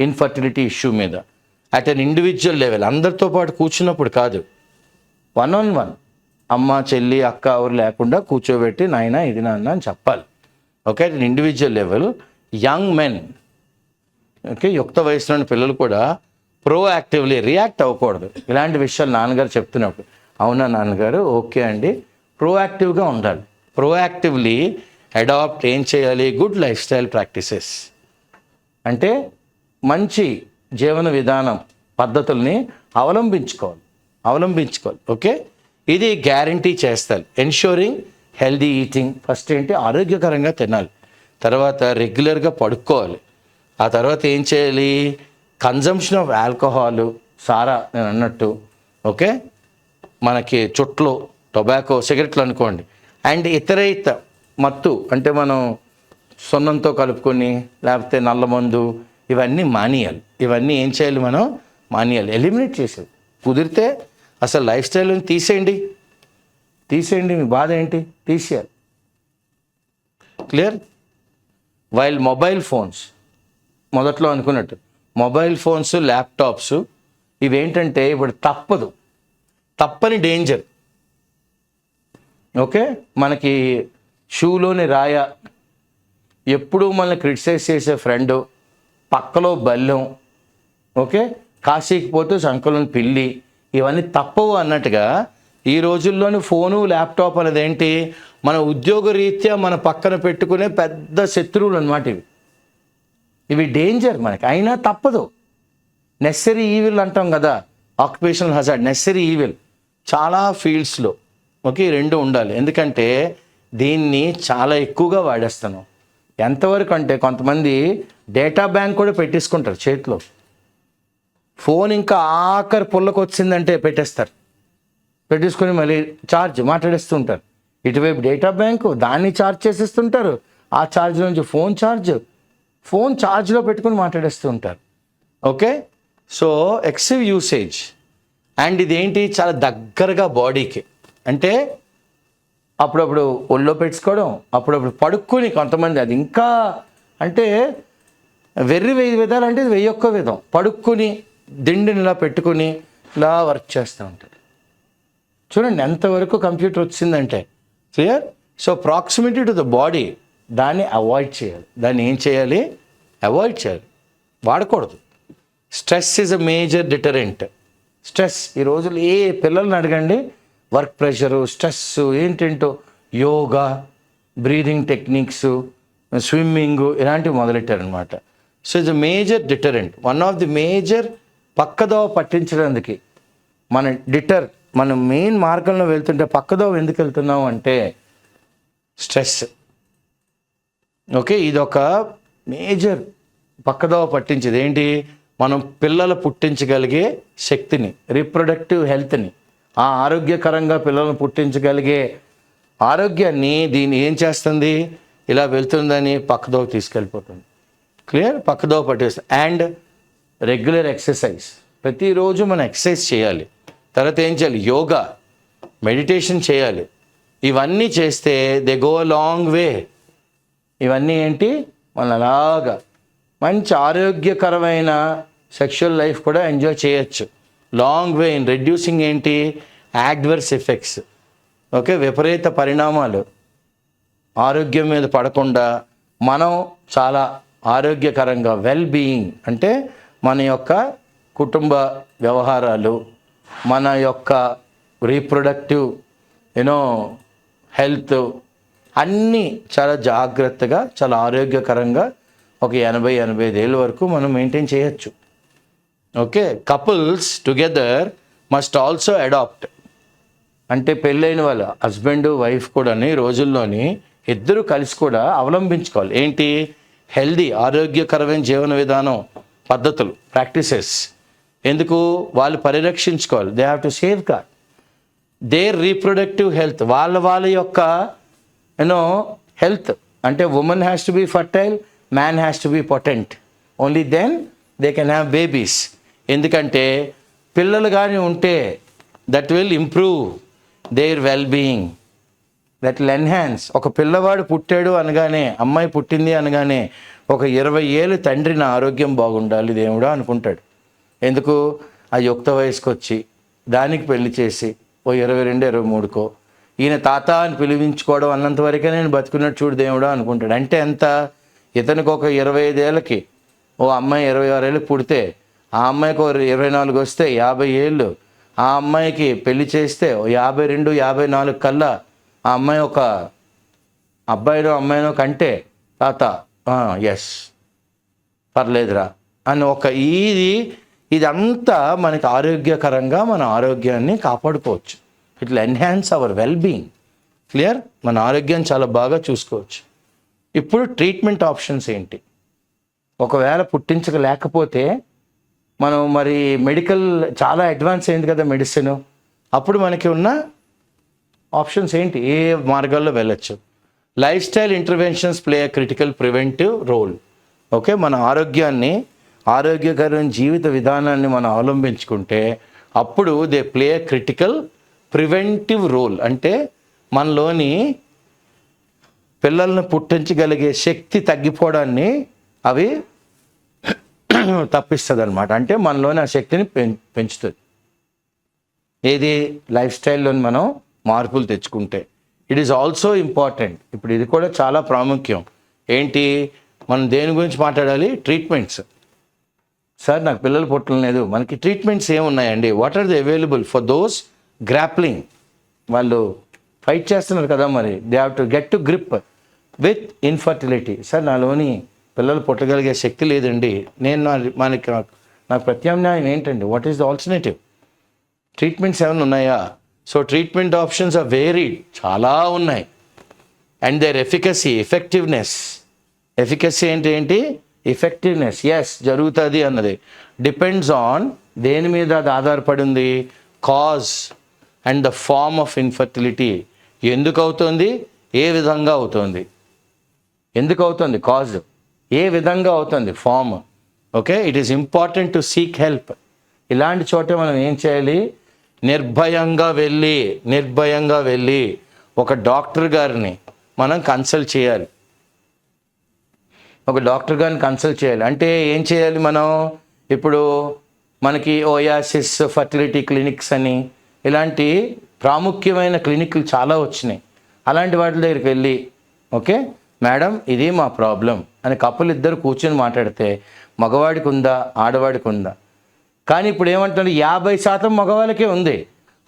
ఇన్ఫర్టిలిటీ ఇష్యూ మీద అట్ అన్ ఇండివిజువల్ లెవెల్, అందరితో పాటు కూర్చున్నప్పుడు కాదు, 1-on-1, అమ్మ, చెల్లి, అక్క ఎవరు లేకుండా కూర్చోబెట్టి నాయన ఇది నాన్న అని చెప్పాలి. Okay, at an individual level. Young men, okay, యుక్త వయసులోని పిల్లలు కూడా ప్రోయాక్టివ్లీ రియాక్ట్ అవ్వకూడదు. ఇలాంటి విషయాలు నాన్నగారు చెప్తున్నప్పుడు, అవునా నాన్నగారు, ఓకే అండి, ప్రోయాక్టివ్గా ఉండాలి. ప్రోయాక్టివ్లీ అడాప్ట్ ఏం చేయాలి? గుడ్ లైఫ్ స్టైల్ ప్రాక్టీసెస్, అంటే మంచి జీవన విధానం పద్ధతుల్ని అవలంబించుకోవాలి. ఓకే, ఇది గ్యారంటీ చేస్తారు. Ensuring healthy eating. ఫస్ట్ ఏంటి? ఆరోగ్యకరంగా తినాలి. తర్వాత రెగ్యులర్గా పడుకోవాలి. ఆ తర్వాత ఏం చేయాలి? కన్జంప్షన్ ఆఫ్ ఆల్కహాల్, సారా నేను అన్నట్టు, ఓకే, మనకి చుట్లు, టొబాకో, సిగరెట్లు అనుకోండి, అండ్ ఇతర మత్తు అంటే మనం సున్నంతో కలుపుకొని లేకపోతే నల్లమందు ఇవన్నీ మానేయాలి. ఇవన్నీ ఏం చేయాలి? మనం మానేయాలి, ఎలిమినేట్ చేసేది. కుదిరితే అసలు లైఫ్ స్టైల్ని తీసేయండి. మీ బాధ ఏంటి? తీసేయాలి. క్లియర్? వైల్ మొబైల్ ఫోన్స్, మొదట్లో అనుకున్నట్టు మొబైల్ ఫోన్స్, ల్యాప్టాప్స్ ఇవేంటంటే ఇప్పుడు తప్పని డేంజర్. ఓకే, మనకి షూలోని రాయ, ఎప్పుడూ మనల్ని క్రిటిసైజ్ చేసే ఫ్రెండ్, పక్కలో బల్లెం, ఓకే, కాశీకి పోతే సంకలం పిల్లి, ఇవన్నీ తప్పవు అన్నట్టుగా ఈ రోజుల్లోని ఫోను, ల్యాప్టాప్ అనేది ఏంటి? మన ఉద్యోగ రీత్యా మన పక్కన పెట్టుకునే పెద్ద శత్రువులు అన్నమాట. ఇవి డేంజర్ మనకి, అయినా తప్పదు. నెసరీ ఈవిల్ అంటాం కదా, ఆక్యుపేషనల్ హజార్డ్, నెసరీ ఈవిల్ చాలా ఫీల్డ్స్లో. ఓకే, ఈ రెండు ఉండాలి. ఎందుకంటే దీన్ని చాలా ఎక్కువగా వాడేస్తాను. ఎంతవరకు అంటే కొంతమంది డేటా బ్యాంక్ కూడా పెట్టేసుకుంటారు చేతిలో. ఫోన్ ఇంకా ఆఖరి పుల్లకు వచ్చిందంటే పెట్టేసుకొని మళ్ళీ ఛార్జ్ మాట్లాడేస్తూ ఉంటారు. ఇటువైపు డేటా బ్యాంకు దాన్ని ఛార్జ్ చేసేస్తుంటారు, ఆ ఛార్జ్ నుంచి ఫోన్ ఛార్జ్లో పెట్టుకుని మాట్లాడేస్తూ ఉంటారు. Okay, so excessive usage. And ఇదేంటి, చాలా దగ్గరగా బాడీకి, అంటే అప్పుడప్పుడు ఒళ్ళో పెట్టుకోవడం, అప్పుడప్పుడు పడుక్కుని, కొంతమంది అది ఇంకా అంటే వెయ్యి విధాలు, అంటే ఇది 1001 విధం. పడుక్కుని దిండిని ఇలా పెట్టుకుని ఇలా వర్క్ చేస్తూ ఉంటారు. చూడండి ఎంతవరకు కంప్యూటర్ వచ్చిందంటే. Clear? So proximity to the body, దాన్ని అవాయిడ్ చేయాలి. దాన్ని ఏం చేయాలి? అవాయిడ్ చేయాలి, వాడకూడదు. Stress is a major deterrent. Stress ఈ రోజులు ఏ పిల్లల్ని అడగండి, వర్క్ ప్రెషరు, స్ట్రెస్ ఏంటేంటో, యోగా, బ్రీదింగ్ టెక్నిక్స్, స్విమ్మింగ్ ఇలాంటివి మొదలెట్టారనమాట. So it's a major deterrent. One of the major పక్కదోవ పట్టించడానికి మనం మెయిన్ మార్గంలో వెళ్తుంటే పక్కదోవ ఎందుకు వెళ్తున్నాం అంటే స్ట్రెస్. ఓకే, ఇదొక మేజర్ పక్కదోవ పట్టించేది. ఏంటి? మనం పిల్లలు పుట్టించగలిగే శక్తిని, రీప్రొడక్టివ్ హెల్త్ని, ఆ ఆరోగ్యకరంగా పిల్లలను పుట్టించగలిగే ఆరోగ్యాన్ని దీన్ని ఏం చేస్తుంది? ఇలా వెళ్తుందని పక్కదోవ తీసుకెళ్ళిపోతుంది. క్లియర్? పక్కదోవ పట్టేస్తుంది. అండ్ రెగ్యులర్ ఎక్సర్సైజ్, ప్రతిరోజు మనం ఎక్సర్సైజ్ చేయాలి. తర్వాత ఏం చేయాలి? యోగా, మెడిటేషన్ చేయాలి. ఇవన్నీ చేస్తే they go a long way. ఇవన్నీ ఏంటి? మన అలాగా మంచి ఆరోగ్యకరమైన సెక్షువల్ లైఫ్ కూడా ఎంజాయ్ చేయొచ్చు. లాంగ్ వే ఇన్ రెడ్యూసింగ్ ఏంటి? Adverse effects. ఓకే, విపరీత పరిణామాలు ఆరోగ్యం మీద పడకుండా మనం చాలా ఆరోగ్యకరంగా వెల్ బీయింగ్, అంటే మన యొక్క కుటుంబ వ్యవహారాలు, మన యొక్క రీప్రొడక్టివ్ హెల్త్ అన్నీ చాలా జాగ్రత్తగా, చాలా ఆరోగ్యకరంగా ఒక 80-85 ఏళ్ళ వరకు మనం మెయింటైన్ చేయొచ్చు. Okay, couples together must also adapt, అంటే పెళ్ళైన వాళ్ళ హస్బెండ్ వైఫ్ కూడా ఈ రోజుల్లోని ఇద్దరు కలిసి కూడా అవలంబించుకోవాలి. ఏంటి? హెల్దీ, ఆరోగ్యకరమైన జీవన విధానం, పద్ధతులు, ప్రాక్టీసెస్. ఎందుకు? వాళ్ళు పరిరక్షించుకోవాలి. They have to safeguard their reproductive health. వాళ్ళ యొక్క హెల్త్, అంటే women has to be fertile, man has to be potent. Only then they can have babies. ఎందుకంటే పిల్లలు కానీ ఉంటే that will improve their well being, that will enhance. ఒక పిల్లవాడు పుట్టాడు అనగానే, అమ్మాయి పుట్టింది అనగానే ఒక 20 ఏళ్ళు తండ్రి నా ఆరోగ్యం బాగుండాలి దేవుడా అనుకుంటాడు. ఎందుకు? ఆ యుక్త వయసుకు వచ్చి దానికి పెళ్లి చేసి ఓ 22-23కో ఈయన తాత అని పిలిపించుకోవడం అన్నంత వరకే నేను బతుకున్నట్టు చూడు దేవుడా అనుకుంటాడు. అంటే ఎంత? ఇతనికి ఒక 25 ఏళ్ళకి ఓ అమ్మాయి 26 ఏళ్ళకి పుడితే, ఆ అమ్మాయికి ఒక 24 వస్తే 50 ఏళ్ళు, ఆ అమ్మాయికి పెళ్లి చేస్తే 52-54 కల్లా ఆ అమ్మాయి ఒక అబ్బాయినో అమ్మాయినో కంటే తాత ఎస్ పర్లేదురా అని ఒక ఇదంతా మనకి ఆరోగ్యకరంగా మన ఆరోగ్యాన్ని కాపాడుకోవచ్చు. It will enhance hour well being. Clear? మన ఆరోగ్యాన్ని చాలా బాగా చూసుకోవచ్చు. ఇప్పుడు ట్రీట్మెంట్ ఆప్షన్స్ ఏంటి? ఒకవేళ పుట్టించలేకపోతే మనం మరి మెడికల్ చాలా అడ్వాన్స్ అయింది కదా మెడిసిన్, అప్పుడు మనకి ఉన్న ఆప్షన్స్ ఏంటి? ఏ మార్గాల్లో వెళ్ళచ్చు? Lifestyle interventions play a critical preventive role. Okay, మన ఆరోగ్యకరమైన జీవిత విధానాన్ని మనం అవలంబించుకుంటే అప్పుడు they play a critical preventive role. అంటే మనలోని పిల్లల్ని పుట్టించగలిగే శక్తి తగ్గిపోవడాన్ని అవి తప్పిస్తుంది అనమాట. అంటే మనలోని ఆ శక్తిని పెంచుతుంది. ఏది? లైఫ్ స్టైల్లోని మనం మార్పులు తెచ్చుకుంటే. It is also important. ఇప్పుడు ఇది కూడా చాలా ప్రాముఖ్యం. ఏంటి? మనం దేని గురించి మాట్లాడాలి? ట్రీట్మెంట్స్. సార్ నాకు పిల్లలు పుట్టలేదు, మనకి ట్రీట్మెంట్స్ ఏమున్నాయండి? What are the available for those grappling? వాళ్ళు ఫైట్ చేస్తున్నారు కదా, మరి they have to get to grip with infertility. Sir నాలోని పిల్లలు పుట్టగలిగే శక్తి లేదండి, నాకు ప్రత్యామ్నాయం ఏంటండి? What is the alternative? Treatments ఏమైనా ఉన్నాయా? So treatment options are varied, చాలా ఉన్నాయి. అండ్ దేర్ ఎఫికసీ అంటే ఏంటి? ఎఫెక్టివ్నెస్. ఎస్, జరుగుతుంది అన్నది డిపెండ్స్ ఆన్ దేని మీద అది ఆధారపడి ఉంది? Cause and the form of infertility. ఎందుకు అవుతుంది, ఏ విధంగా అవుతుంది. ఎందుకు అవుతుంది కాజ్, ఏ విధంగా అవుతుంది form. Okay, it is important to seek help. ఇలాంటి చోట మనం ఏం చేయాలి? నిర్భయంగా వెళ్ళి ఒక డాక్టర్ గారిని మనం కన్సల్ట్ చేయాలి. అంటే ఏం చేయాలి మనం? ఇప్పుడు మనకి ఓయాసిస్ ఫర్టిలిటీ క్లినిక్స్ అని ఇలాంటి ప్రాముఖ్యమైన క్లినిక్లు చాలా వచ్చినాయి. అలాంటి వాటి దగ్గరికి వెళ్ళి, ఓకే మేడం ఇది మా ప్రాబ్లం అని కప్పులు ఇద్దరు కూర్చొని మాట్లాడితే మగవాడికి ఉందా ఆడవాడికి ఉందా? కానీ ఇప్పుడు ఏమంటారు, 50% మగవాళ్ళకే ఉంది.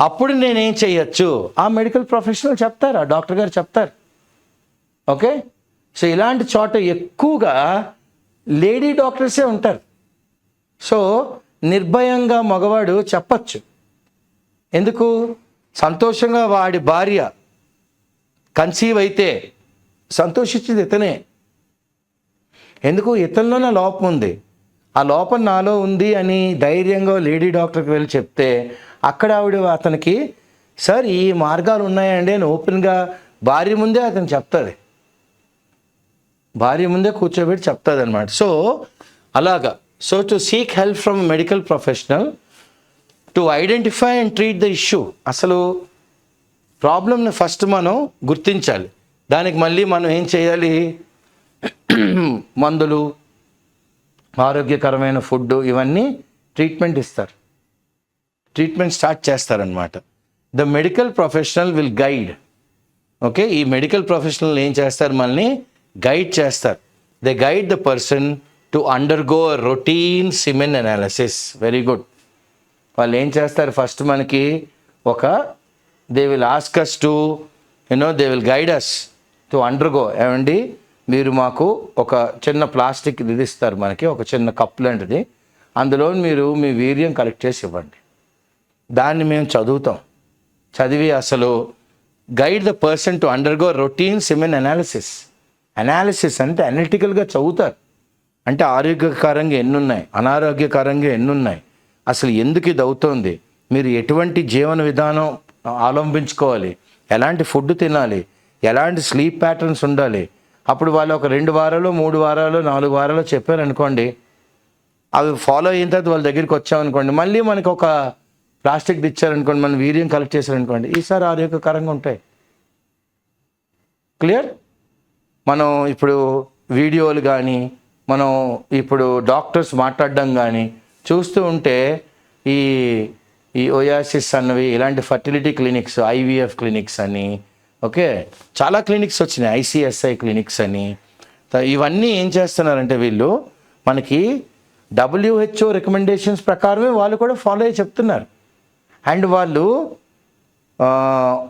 అప్పుడు నేనేం చేయొచ్చు? ఆ మెడికల్ ప్రొఫెషనల్ చెప్తారు, ఆ డాక్టర్ గారు చెప్తారు. ఓకే, సో ఇలాంటి చోట ఎక్కువగా లేడీ డాక్టర్సే ఉంటారు. సో నిర్భయంగా మగవాడు చెప్పచ్చు. ఎందుకు? సంతోషంగా వాడి భార్య కన్సీవ్ అయితే సంతోషించింది ఇతనే. ఎందుకు? ఇతనిలోనే లోపం ఉంది, ఆ లోపం నాలో ఉంది అని ధైర్యంగా లేడీ డాక్టర్కి వెళ్ళి చెప్తే అక్కడ ఆవిడ అతనికి సార్ ఈ మార్గాలు ఉన్నాయండి అని ఓపెన్గా భార్య ముందే అతను చెప్తుంది, భార్య ముందే కూర్చోబెట్టి చెప్తుంది అనమాట. సో అలాగా. So to seek help from medical professional to identify and treat the issue. అసలు ప్రాబ్లమ్ని ఫస్ట్ మనం గుర్తించాలి. దానికి మళ్ళీ మనం ఏం చేయాలి? మందులు, ఆరోగ్యకరమైన ఫుడ్, ఇవన్నీ ట్రీట్మెంట్ స్టార్ట్ చేస్తారనమాట. The medical professional will guide. Okay, ఈ మెడికల్ ప్రొఫెషనల్ ఏం చేస్తారు? మనల్ని గైడ్ చేస్తారు. They guide the person to undergo routine semen analysis. Very good. వాళ్ళు ఏం చేస్తారు? ఫస్ట్ మనకి they will ask us to they will guide us to undergo. ఏమండి మీరు మాకు ఒక చిన్న ప్లాస్టిక్ ఇది ఇస్తారు, మనకి ఒక చిన్న కప్ లాంటిది, అందులో మీరు మీ వీర్యం కలెక్ట్ చేసి ఇవ్వండి. దాన్ని మేము చదివి అసలు guide the person to undergo routine semen analysis అంటే అనలిటికల్గా చదువుతారు. అంటే ఆరోగ్యకరంగా ఎన్నున్నాయి, అనారోగ్యకరంగా ఎన్నున్నాయి, అసలు ఎందుకు ఇది అవుతోంది, మీరు ఎటువంటి జీవన విధానం అవలంబించుకోవాలి, ఎలాంటి ఫుడ్ తినాలి, ఎలాంటి స్లీప్ ప్యాటర్న్స్ ఉండాలి. అప్పుడు వాళ్ళు ఒక 2 వారాలు 3 వారాలు 4 వారాలు చెప్పారనుకోండి, అవి ఫాలో అయిన తర్వాత వాళ్ళ దగ్గరికి వచ్చామనుకోండి, మళ్ళీ మనకు ఒక ప్లాస్టిక్ ఇచ్చారనుకోండి, మనం వీర్యం కలెక్ట్ చేశారనుకోండి, ఈసారి ఆరోగ్యకరంగా ఉంటాయి. క్లియర్? మనం ఇప్పుడు వీడియోలు కానీ, మనం ఇప్పుడు డాక్టర్స్ మాట్లాడడం కానీ చూస్తూ ఉంటే ఈ ఓయాసిస్ అన్నవి, ఇలాంటి ఫర్టిలిటీ క్లినిక్స్, IVF క్లినిక్స్ అని, ఓకే చాలా క్లినిక్స్ వచ్చినాయి, ICSI క్లినిక్స్ అని. ఇవన్నీ ఏం చేస్తున్నారంటే వీళ్ళు మనకి WHO రికమెండేషన్స్ ప్రకారమే వాళ్ళు కూడా ఫాలో అయ్యి చెప్తున్నారు. అండ్ వాళ్ళు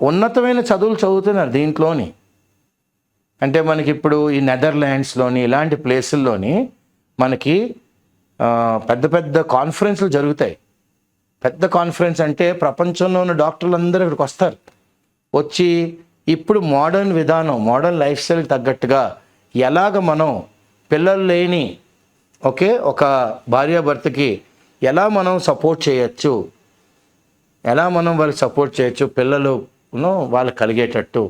ఉన్నతమైన చదువులు చదువుతున్నారు దీంట్లోని. అంటే మనకి ఇప్పుడు ఈ నెదర్లాండ్స్లోని ఇలాంటి ప్లేసుల్లోని మనకి పెద్ద పెద్ద కాన్ఫరెన్స్లు జరుగుతాయి. పెద్ద కాన్ఫరెన్స్ అంటే ప్రపంచంలో ఉన్న డాక్టర్లు అందరూ ఇక్కడికి వస్తారు. వచ్చి ఇప్పుడు మోడర్న్ విధానం, మోడర్న్ లైఫ్ స్టైల్కి తగ్గట్టుగా ఎలాగ మనం పిల్లలు లేని ఒక భార్యాభర్తకి ఎలా మనం సపోర్ట్ చేయొచ్చు, పిల్లలు వాళ్ళకి కలిగేటట్టు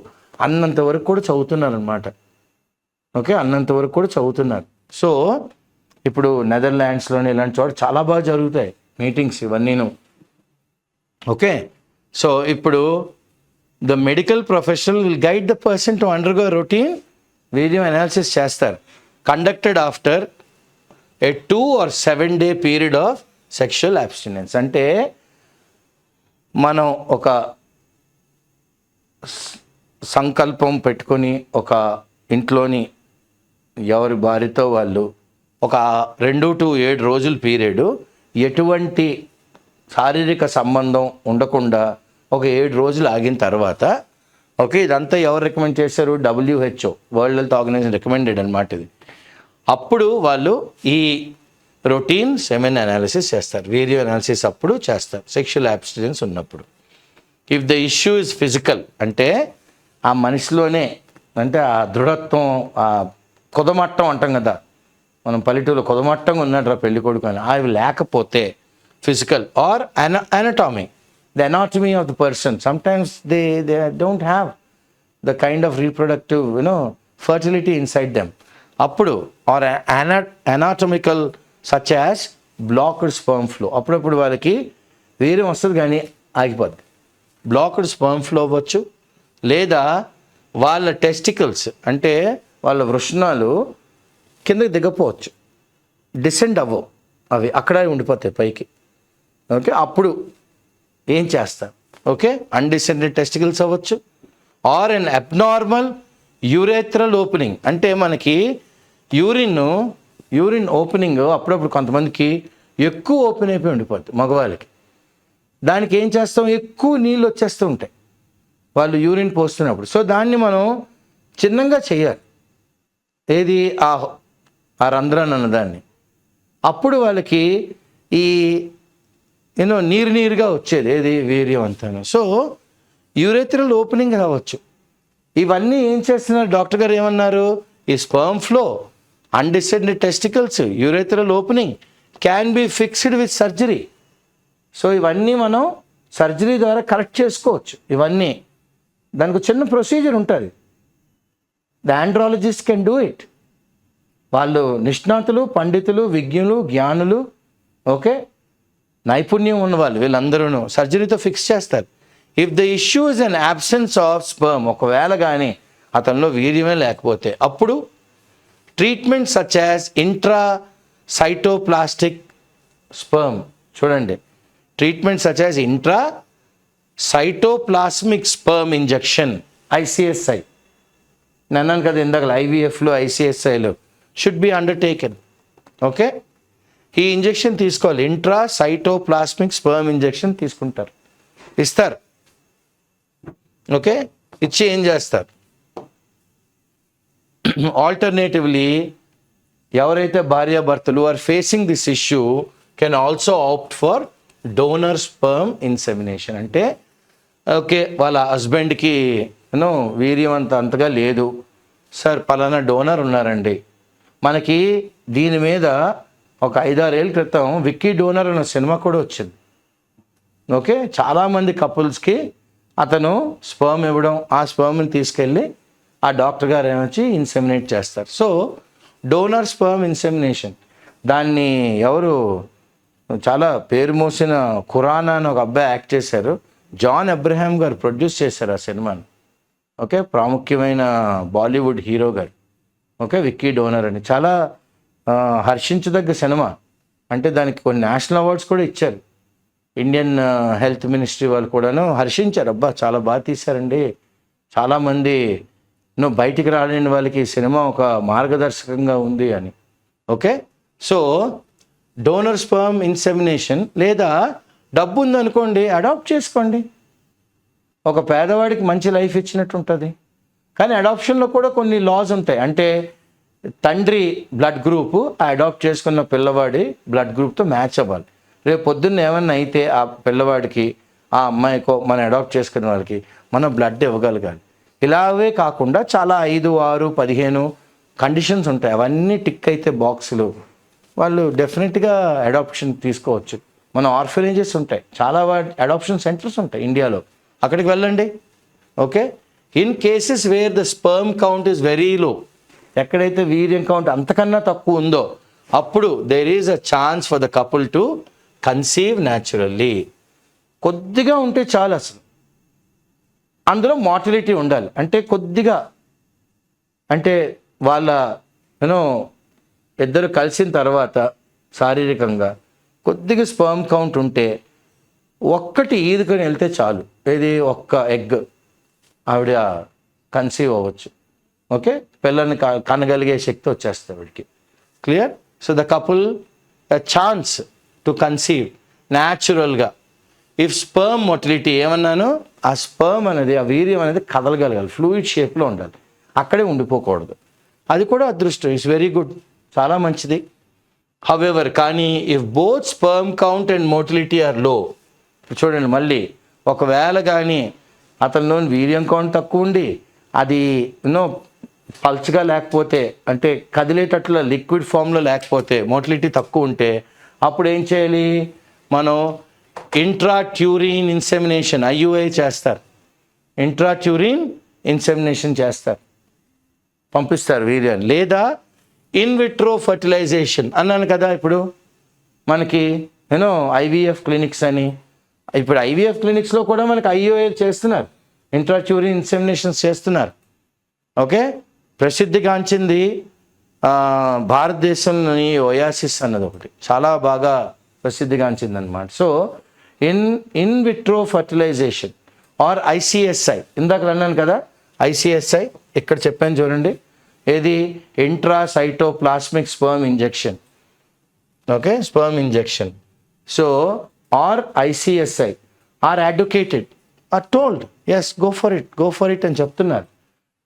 అన్నంతవరకు కూడా చదువుతున్నారు అనమాట. ఓకే, అన్నంతవరకు కూడా చదువుతున్నారు. సో ఇప్పుడు నెదర్లాండ్స్లోని ఇలాంటి చోట చాలా బాగా జరుగుతాయి మీటింగ్స్ ఇవన్నీను. ఓకే, సో ఇప్పుడు the medical professional will guide the person to undergo routine video analysis చేస్తారు, conducted after a 2 or 7 day period of sexual abstinence. అంటే మనం ఒక సంకల్పం పెట్టుకొని ఒక ఇంట్లోని ఎవరి భార్యతో వాళ్ళు ఒక 2 to 7 రోజుల పీరియడ్ ఎటువంటి శారీరక సంబంధం ఉండకుండా ఒక 7 రోజులు ఆగిన తర్వాత, ఓకే ఇదంతా ఎవరు రికమెండ్ చేశారు? WHO, world health organisation recommended అనమాట ఇది. అప్పుడు వాళ్ళు ఈ రొటీన్ సెమెన్ అనాలిసిస్ చేస్తారు, వీడియో అనాలిసిస్ అప్పుడు చేస్తారు సెక్షువల్ అబ్స్టినెన్స్ ఉన్నప్పుడు. If the issue is physical, అంటే ఆ మనిషిలోనే, అంటే ఆ దృఢత్వం, ఆ కుదమట్టం అంటాం కదా మనం పల్లెటూరులో, కుదమట్టంగా ఉన్నాడు రా పెళ్లి కొడుకు అని, అవి లేకపోతే physical are anatomy, the anatomy of the person, sometimes they don't have the kind of reproductive fertility inside them, అప్పుడు are anatomical such as blocked sperm flow, అప్పుడప్పుడు వాళ్ళకి వీర్యం వస్తుంది కానీ ఆగిపోద్ది. బ్లాక్డ్ స్పర్మ్ ఫ్లో అవ్వచ్చు, లేదా వాళ్ళ టెస్టికల్స్ అంటే వాళ్ళ వృషణాలు కిందకి దిగపోవచ్చు, డిసెండ్ అవ్వవు, అవి అక్కడే ఉండిపోతాయి పైకి. ఓకే, అప్పుడు ఏం చేస్తారు? ఓకే, అన్డిసెండెడ్ టెస్టికల్స్ అవ్వచ్చు, ఆర్ ఎన్ అబ్నార్మల్ యూరేథ్రల్ ఓపెనింగ్, అంటే మనకి యూరిన్ ఓపెనింగ్ అప్పుడప్పుడు కొంతమందికి ఎక్కువ ఓపెన్ అయిపోయి ఉండిపోద్ది మగవాళ్ళకి. దానికి ఏం చేస్తాం, ఎక్కువ నీళ్ళు వచ్చేస్తూ ఉంటాయి వాళ్ళు యూరిన్ పోస్తున్నప్పుడు. సో దాన్ని మనం చిన్నగా చేయాలి, ఏది ఆ రంధ్రాన్ని అన్నదాన్ని. అప్పుడు వాళ్ళకి ఈ నీరుగా వచ్చేది ఏది, వీర్యం అంతాను. సో యూరేథ్రల్ ఓపెనింగ్ రావచ్చు. ఇవన్నీ ఏం చేస్తున్నారు డాక్టర్ గారు ఏమన్నారు, ఈ sperm flow, undescended testicles, urethral opening can be fixed with surgery. So ఇవన్నీ మనం సర్జరీ ద్వారా కరెక్ట్ చేసుకోవచ్చు. ఇవన్నీ దానికి చిన్న ప్రొసీజర్ ఉంటుంది, the andrologist can do it. వాళ్ళు నిష్ణాతులు, పండితులు, విజ్ఞులు, జ్ఞానులు, ఓకే, నైపుణ్యం ఉన్నవాళ్ళు, వీళ్ళందరూ సర్జరీతో ఫిక్స్ చేస్తారు. If the issue is an absence of sperm, ఒకవేళ కానీ అతనిలో వీర్యమే లేకపోతే, అప్పుడు treatment such as intra cytoplastic sperm, చూడండి, treatment such as intra cytoplasmic sperm injection, ICSI, నేను అన్నాను కదా ఇందాక IVFలో ICSIలో షుడ్ బి అండర్టేకెన్. ఓకే, ఈ ఇంజెక్షన్ తీసుకోవాలి, ఇంట్రా సైటోప్లాస్మిక్ స్పర్మ్ ఇంజెక్షన్ తీసుకుంటారు, ఇస్తారు. ఓకే, ఇచ్చి ఏం చేస్తారు, ఆల్టర్నేటివ్లీ ఎవరైతే భార్యాభర్తలు are facing this issue can also opt for donor sperm insemination. అంటే ఓకే, వాళ్ళ హస్బెండ్కి వీర్యం అంతగా లేదు సార్, పలానా డోనర్ ఉన్నారండి. మనకి దీని మీద ఒక 5-6 ఏళ్ళ క్రితం విక్కీ డోనర్ అనే సినిమా కూడా వచ్చింది. ఓకే, చాలామంది కపుల్స్కి అతను స్పర్మ్ ఇవ్వడం, ఆ స్పర్మ్ని తీసుకెళ్ళి ఆ డాక్టర్ గారు ఏమొచ్చి ఇన్సెమినేట్ చేస్తారు. సో డోనర్ స్పర్మ్ ఇన్సెమినేషన్, దాన్ని ఎవరు చాలా పేరు మోసిన ఖురానా అని ఒక అబ్బాయి యాక్ట్ చేశారు, జాన్ అబ్రహాం గారు ప్రొడ్యూస్ చేశారు ఆ సినిమాని. ఓకే, ప్రాముఖ్యమైన బాలీవుడ్ హీరో గారు. ఓకే, విక్కీ డోనర్ అని చాలా హర్షించదగ్గ సినిమా. అంటే దానికి కొన్ని నేషనల్ అవార్డ్స్ కూడా ఇచ్చారు, ఇండియన్ హెల్త్ మినిస్ట్రీ వాళ్ళు కూడాను హర్షించారు, అబ్బా చాలా బాగా తీశారండి, చాలామంది బయటికి రాలేని వాళ్ళకి ఈ సినిమా ఒక మార్గదర్శకంగా ఉంది అని. Okay, so donor sperm insemination, లేదా డబ్బు ఉందనుకోండి అడాప్ట్ చేసుకోండి, ఒక పేదవాడికి మంచి లైఫ్ ఇచ్చినట్టు ఉంటుంది. కానీ అడాప్షన్లో కూడా కొన్ని లాస్ ఉంటాయి, అంటే తండ్రి బ్లడ్ గ్రూపు ఆ అడాప్ట్ చేసుకున్న పిల్లవాడి బ్లడ్ గ్రూప్తో మ్యాచ్ అవ్వాలి. రేపు పొద్దున్న ఏమన్నా అయితే ఆ పిల్లవాడికి, ఆ అమ్మాయికో మనం అడాప్ట్ చేసుకున్న వాళ్ళకి మనం బ్లడ్ ఇవ్వగలగాలి. ఇలాగే కాకుండా చాలా 5, 6, 15 కండిషన్స్ ఉంటాయి, అవన్నీ టిక్ అయితే బాక్సులు, వాళ్ళు డెఫినెట్గా అడాప్షన్ తీసుకోవచ్చు. మన ఆర్ఫనేజెస్ ఉంటాయి, చాలా అడాప్షన్ సెంటర్స్ ఉంటాయి ఇండియాలో, అక్కడికి వెళ్ళండి. Okay, in cases where the sperm count is very low, ఎక్కడైతే వీర్యం కౌంట్ అంతకన్నా తక్కువ ఉందో అప్పుడు there is a chance for the couple to conceive naturally. కొద్దిగా ఉంటే చాలు, అసలు అందులో మార్టిలిటీ ఉండాలి, అంటే కొద్దిగా, అంటే వాళ్ళ ఇద్దరు కలిసిన తర్వాత శారీరకంగా కొద్దిగా స్పర్మ్ కౌంట్ ఉంటే ఒక్కటి ఈదుకొని వెళ్తే చాలు, ఇది ఒక్క ఎగ్ ఆవిడ కన్సీవ్ అవ్వచ్చు. ఓకే, పిల్లల్ని కనగలిగే శక్తి వచ్చేస్తుంది ఆవిడికి. Clear? So the couple a chance to conceive న్యాచురల్గా. ఇఫ్ స్పర్మ్ మొటిలిటీ ఏమన్నాను, ఆ స్పర్మ్ అనేది, ఆ వీర్యం అనేది కదలగలగాలి, ఫ్లూయిడ్ షేప్లో ఉండాలి, అక్కడే ఉండిపోకూడదు. అది కూడా అదృష్టం, ఇట్స్ వెరీ గుడ్, చాలా మంచిది. హవెవర్, కానీ if both sperm count and motility are low, చూడండి మళ్ళీ ఒకవేళ కానీ అతనిలో వీర్యం కౌంట్ తక్కువ ఉండి అది పల్చగా లేకపోతే, అంటే కదిలేటట్లు లిక్విడ్ ఫామ్లో లేకపోతే, మోటిలిటీ తక్కువ ఉంటే అప్పుడు ఏం చేయాలి? మనం ఇంట్రాట్యూరిన్ ఇన్సెమినేషన్, IUI చేస్తారు. ఇంట్రాట్యూరిన్ ఇన్సెమినేషన్ చేస్తారు, పంపిస్తారు వీర్యాన్ని. లేదా ఇన్ విట్రో ఫర్టిలైజేషన్ అన్నాను కదా, ఇప్పుడు మనకి IVF క్లినిక్స్ అని, ఇప్పుడు IVF క్లినిక్స్లో కూడా మనకి IUI చేస్తున్నారు, ఇంట్రాట్యూరిన్ ఇన్సెమినేషన్స్ చేస్తున్నారు. ఓకే, ప్రసిద్ధిగాంచింది భారతదేశంలోని ఒయాసిస్ అన్నది ఒకటి చాలా బాగా ప్రసిద్ధిగాంచింది అనమాట. So in vitro fertilisation or ICSI, ఇందాక అన్నాను కదా ICSI, ఇక్కడ చెప్పాను చూడండి, ఏది? Intracytoplasmic sperm injection. Okay, sperm injection. So are ICSI are advocated, or told us go for it అని చెప్తున్నారు.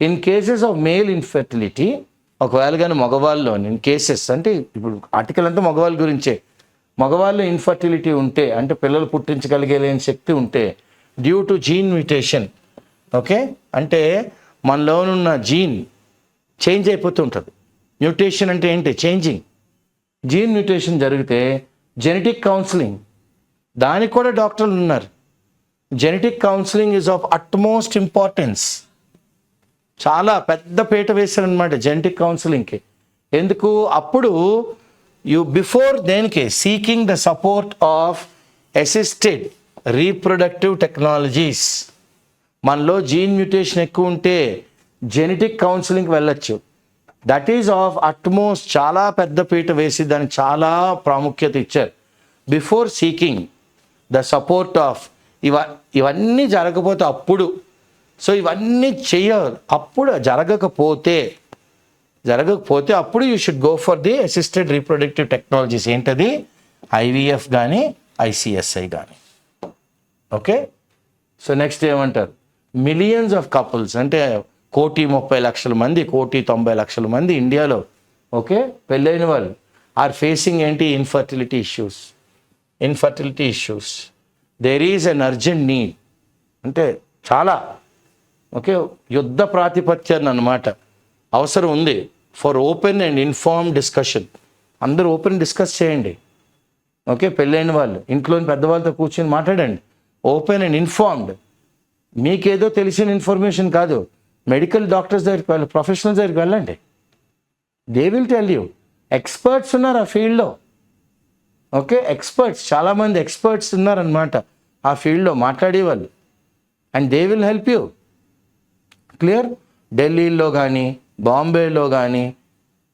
In cases of male infertility, ఒకవేళ కానీ మగవాళ్ళలో ఇన్ కేసెస్, అంటే ఇప్పుడు ఆర్టికల్ అంతా మగవాళ్ళ గురించే, మగవాళ్ళు ఇన్ఫర్టిలిటీ ఉంటే, అంటే పిల్లలు పుట్టించగలిగేలేని శక్తి ఉంటే due to gene mutation. Okay, అంటే మనలోనున్న జీన్ చేంజ్ అయిపోతూ ఉంటుంది. మ్యూటేషన్ అంటే ఏంటి? చేంజింగ్. జీన్ మ్యూటేషన్ జరిగితే జెనెటిక్ కౌన్సిలింగ్, దానికి కూడా డాక్టర్లు ఉన్నారు. Genetic counselling is of utmost importance. చాలా పెద్ద పీట వేశారనమాట జెనెటిక్ కౌన్సిలింగ్కి. ఎందుకు? అప్పుడు బిఫోర్ దేనికి? Seeking the support of assisted reproductive technologies. మనలో జీన్ మ్యూటేషన్ ఎక్కువ ఉంటే జెనెటిక్ కౌన్సిలింగ్కి వెళ్ళచ్చు. దట్ ఈజ్ ఆఫ్ అట్మోస్ట్, చాలా పెద్ద పీట వేసి దానికి చాలా ప్రాముఖ్యత ఇచ్చారు. Before seeking the support of ఇవన్నీ జరగకపోతే అప్పుడు, సో ఇవన్నీ చేయాలి. అప్పుడు జరగకపోతే అప్పుడు you should go for the assisted reproductive technologies. ఏంటది? IVF కానీ ICSI కానీ. ఓకే, సో నెక్స్ట్ ఏమంటారు? మిలియన్స్ ఆఫ్ కపుల్స్, అంటే 1,30,00,000 మంది, 1,90,00,000 మంది ఇండియాలో, ఓకే, పెళ్ళైన వాళ్ళు ఆర్ ఫేసింగ్ ఏంటి? Infertility issues. There is an urgent need, అంటే చాలా, ఓకే, యుద్ధ ప్రాతిపత్యాన్ని అన్నమాట అవసరం ఉంది for open and inform discussion. అందరూ ఓపెన్ డిస్కస్ చేయండి. ఓకే, పెళ్ళైన వాళ్ళు ఇంట్లోని పెద్దవాళ్ళతో కూర్చొని మాట్లాడండి. Open and informed. మీకేదో తెలిసిన ఇన్ఫర్మేషన్ కాదు, మెడికల్ డాక్టర్స్ దగ్గరికి వెళ్ళి, ప్రొఫెషనల్స్ దగ్గరికి వెళ్ళండి. They will tell you. Experts ఉన్నారు ఆ ఫీల్డ్లో. ఓకే, చాలామంది ఎక్స్పర్ట్స్ ఉన్నారనమాట ఆ ఫీల్డ్లో మాట్లాడేవాళ్ళు. And they will help you. Clear? ఢిల్లీలో కానీ, బాంబేలో కానీ,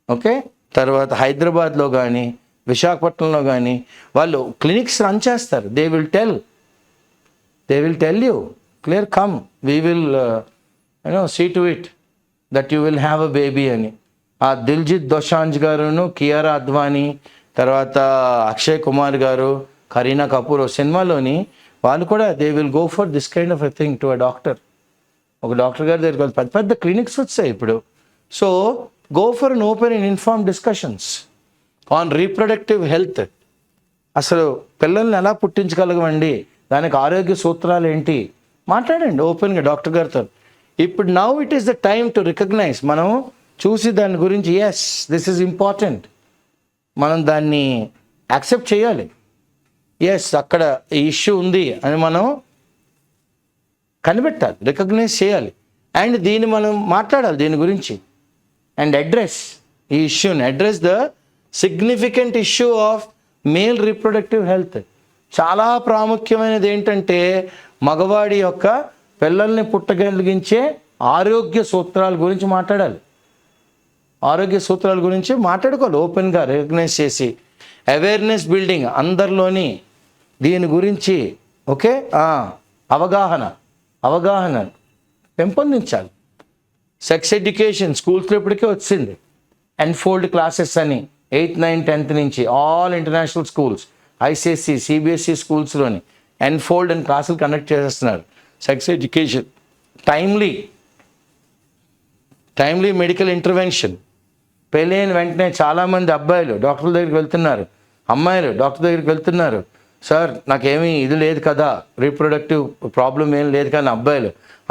ఓకే, తర్వాత హైదరాబాద్లో కానీ, విశాఖపట్నంలో కానీ వాళ్ళు క్లినిక్స్ రన్ చేస్తారు. They will tell you clear, come, we will see to it that you will have a baby అని. ఆ దిల్జిత్ దోసాంజ్ గారును, కియారా అద్వానీ, తర్వాత అక్షయ్ కుమార్ గారు, కరీనా కపూర్ సినిమాలోని వాళ్ళు కూడా they will go for this kind of a thing to a doctor. ఒక doctor గారి దగ్గరికి పెద్ద పెద్ద క్లినిక్స్ వచ్చాయి ఇప్పుడు. So go for an open and inform discussions on reproductive health. అసలు పిల్లల్ని ఎలా పుట్టించగలగండి, దానికి ఆరోగ్య సూత్రాలు ఏంటి, మాట్లాడండి ఓపెన్గా డాక్టర్ గారితో. ఇప్పుడు now it is the time to recognise. మనం చూసి దాని గురించి ఎస్ దిస్ ఈజ్ ఇంపార్టెంట్, మనం దాన్ని యాక్సెప్ట్ చేయాలి. ఎస్ అక్కడ ఈ ఇష్యూ ఉంది అని మనం కనిపెట్టాలి, రికగ్నైజ్ చేయాలి. అండ్ దీన్ని మనం మాట్లాడాలి దీని గురించి. అండ్ అడ్రస్ ఈ ఇష్యూని, address the significant issue of male reproductive health. చాలా ప్రాముఖ్యమైనది ఏంటంటే మగవాడి యొక్క పిల్లల్ని పుట్టగలిగించే ఆరోగ్య సూత్రాల గురించి మాట్లాడాలి. ఆరోగ్య సూత్రాల గురించి మాట్లాడుకోవాలి ఓపెన్గా, రికగ్నైజ్ చేసి. అవేర్నెస్ బిల్డింగ్, అందరిలోని దీని గురించి ఓకే అవగాహన పెంపొందించాలి. సెక్స్ ఎడ్యుకేషన్ స్కూల్స్లో ఇప్పటికే వచ్చింది. ఎన్ఫోల్డ్ క్లాసెస్ అని 8th, 9th, 10th నుంచి all international schools, ICSE, CBSE స్కూల్స్లోని ఎన్ఫోల్డ్ అని క్లాసులు కండక్ట్ చేసేస్తున్నారు. Sex education, timely medical intervention. పెళ్ళైన వెంటనే చాలామంది అబ్బాయిలు డాక్టర్ల దగ్గరికి వెళ్తున్నారు, అమ్మాయిలు డాక్టర్ దగ్గరికి వెళ్తున్నారు. సార్ నాకేమీ ఇది లేదు కదా, రీప్రొడక్టివ్ ప్రాబ్లం ఏం లేదు కానీ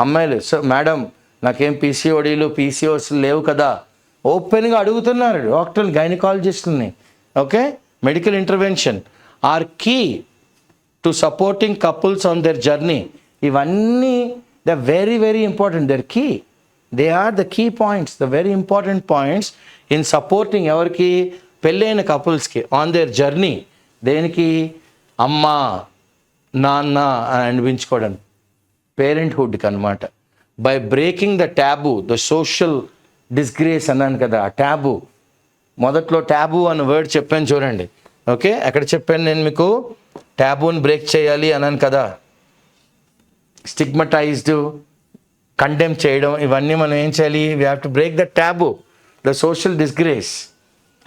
అమ్మాయిలు సార్ మేడం నాకేం పీసీఓస్ లేవు కదా, ఓపెన్గా అడుగుతున్నారు డాక్టర్లు, గైనకాలజిస్టులని. Okay, medical intervention are key to supporting couples on their journey. ఇవన్నీ the very very important, their key, they are the key points, the very important points in supporting ఎవరికి, పెళ్ళైన కపుల్స్కి ఆన్ దేర్ జర్నీ. దేనికి, అమ్మ నాన్న అని అనిపించుకోవడానికి, పేరెంట్హుడ్కి అనమాట. By breaking the taboo, the social disgrace అన్నాను కదా, ఆ ట్యాబు. మొదట్లో ట్యాబు అన్న వర్డ్ చెప్పాను చూడండి. ఓకే, ఎక్కడ చెప్పాను నేను మీకు, ట్యాబుని బ్రేక్ చేయాలి అన్నాను కదా. స్టిగ్మటైజ్డ్, కండెమ్ చేయడం, ఇవన్నీ మనం ఏం చేయాలి, we have to break the taboo, the social disgrace.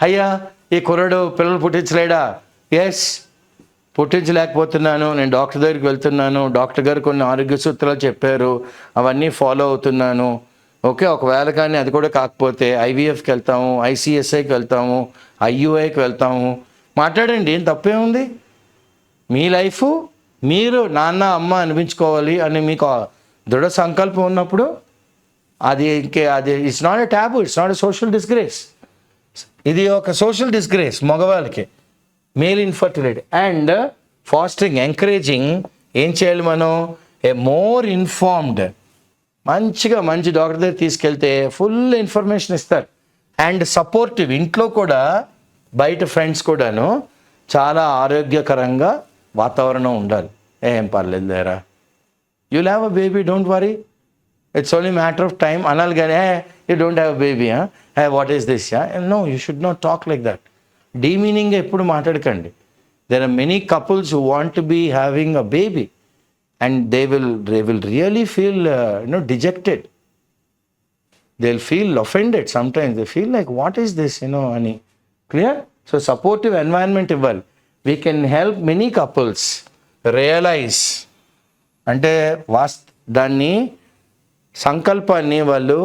అయ్యా ఈ కుర్రాడు పిల్లలు పుట్టించలేడా, ఎస్ పుట్టించలేకపోతున్నాను, నేను డాక్టర్ దగ్గరికి వెళ్తున్నాను, డాక్టర్ గారు కొన్ని ఆరోగ్య సూత్రాలు చెప్పారు, అవన్నీ ఫాలో అవుతున్నాను. ఓకే, ఒకవేళ కానీ అది కూడా కాకపోతే ఐవీఎఫ్కి వెళ్తాము, ఐసిఎస్ఐకి వెళ్తాము, ఐయుఐకి వెళ్తాము. మాట్లాడండి, ఏం తప్పేముంది. మీ లైఫ్ మీరు నాన్న అమ్మ అనిపించుకోవాలి అని మీకు దృఢ సంకల్పం ఉన్నప్పుడు అది it's not a taboo, it's not a social disgrace. ఇది ఒక సోషల్ డిస్గ్రేస్ మగవాళ్ళకి, male infertility. And fostering, encouraging ఏం చేయాలి మనం, ఏ మోర్ ఇన్ఫార్మ్డ్, మంచి డాక్టర్ దగ్గర తీసుకెళ్తే ఫుల్ ఇన్ఫర్మేషన్ ఇస్తారు. అండ్ సపోర్టివ్, ఇంట్లో కూడా బయట ఫ్రెండ్స్ కూడాను చాలా ఆరోగ్యకరంగా వాతావరణం ఉండాలి. ఏం పర్లేదు లేరా, you'll have a baby, don't worry, it's only matter of time అనాలి. కానీ you don't have baby, what is this, no, you should not talk like that. Demeaning ఎప్పుడు మాట్లాడకండి. There are many couples who want to be having a baby and they will really feel dejected. They'll feel offended sometimes. They feel like, what is this, ani. Clear? So supportive environment ఇవ్వాలి. We can help many couples realize, అంటే దాన్ని సంకల్పాన్ని వాళ్ళు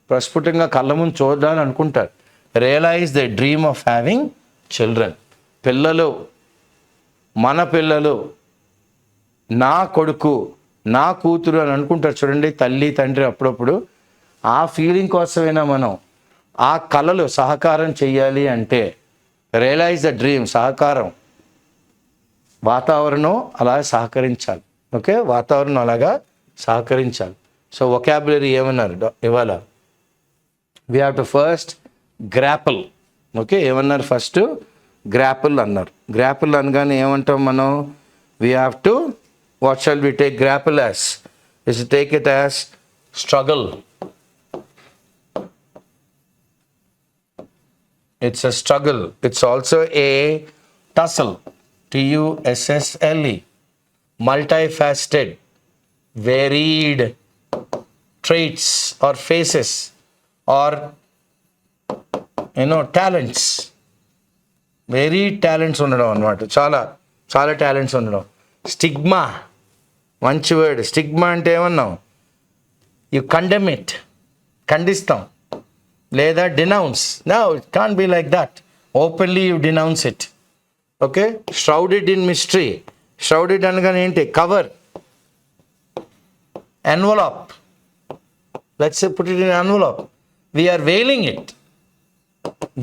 ప్రస్ఫుటంగా కళ్ళ ముందు చూడాలని అనుకుంటారు. Realise the dream of having children. పిల్లలు, మన పిల్లలు, నా కొడుకు, నా కూతురు అని అనుకుంటారు చూడండి తల్లి తండ్రి. అప్పుడప్పుడు ఆ ఫీలింగ్ కోసమైనా మనం ఆ కళలు సహకారం చెయ్యాలి అంటే, రియలైజ్ ద డ్రీమ్, సహకారం, వాతావరణం అలా సహకరించాలి. ఓకే, వాతావరణం అలాగా సహకరించాలి. సో వొకాబులరీ ఏమన్నారు ఇవాళ, we have to first grapple. Okay, ఏమన్నారు, ఫస్ట్ గ్రాపుల్ అన్నారు. గ్రాపుల్ అనగానే ఏమంటాం మనం, we have to, what shall we take grapple as? Is to take it as struggle. It's a struggle. It's also a tussle. TUSSLE. Multifaceted, varied traits or faces or talents. Varied talents ఉండడం అన్నమాట. చాలా talents ఉండడం. Stigma, మంచి word. Stigma అంటే ఏమన్నాం, you condemn it, ఖండిస్తాం. లేదా denounce, no it can't be like that, openly you denounce it. Okay, shrouded in mystery. Shrouded అనగానే ఏంటి, cover, envelope. Let's put it in envelope. We're veiling it,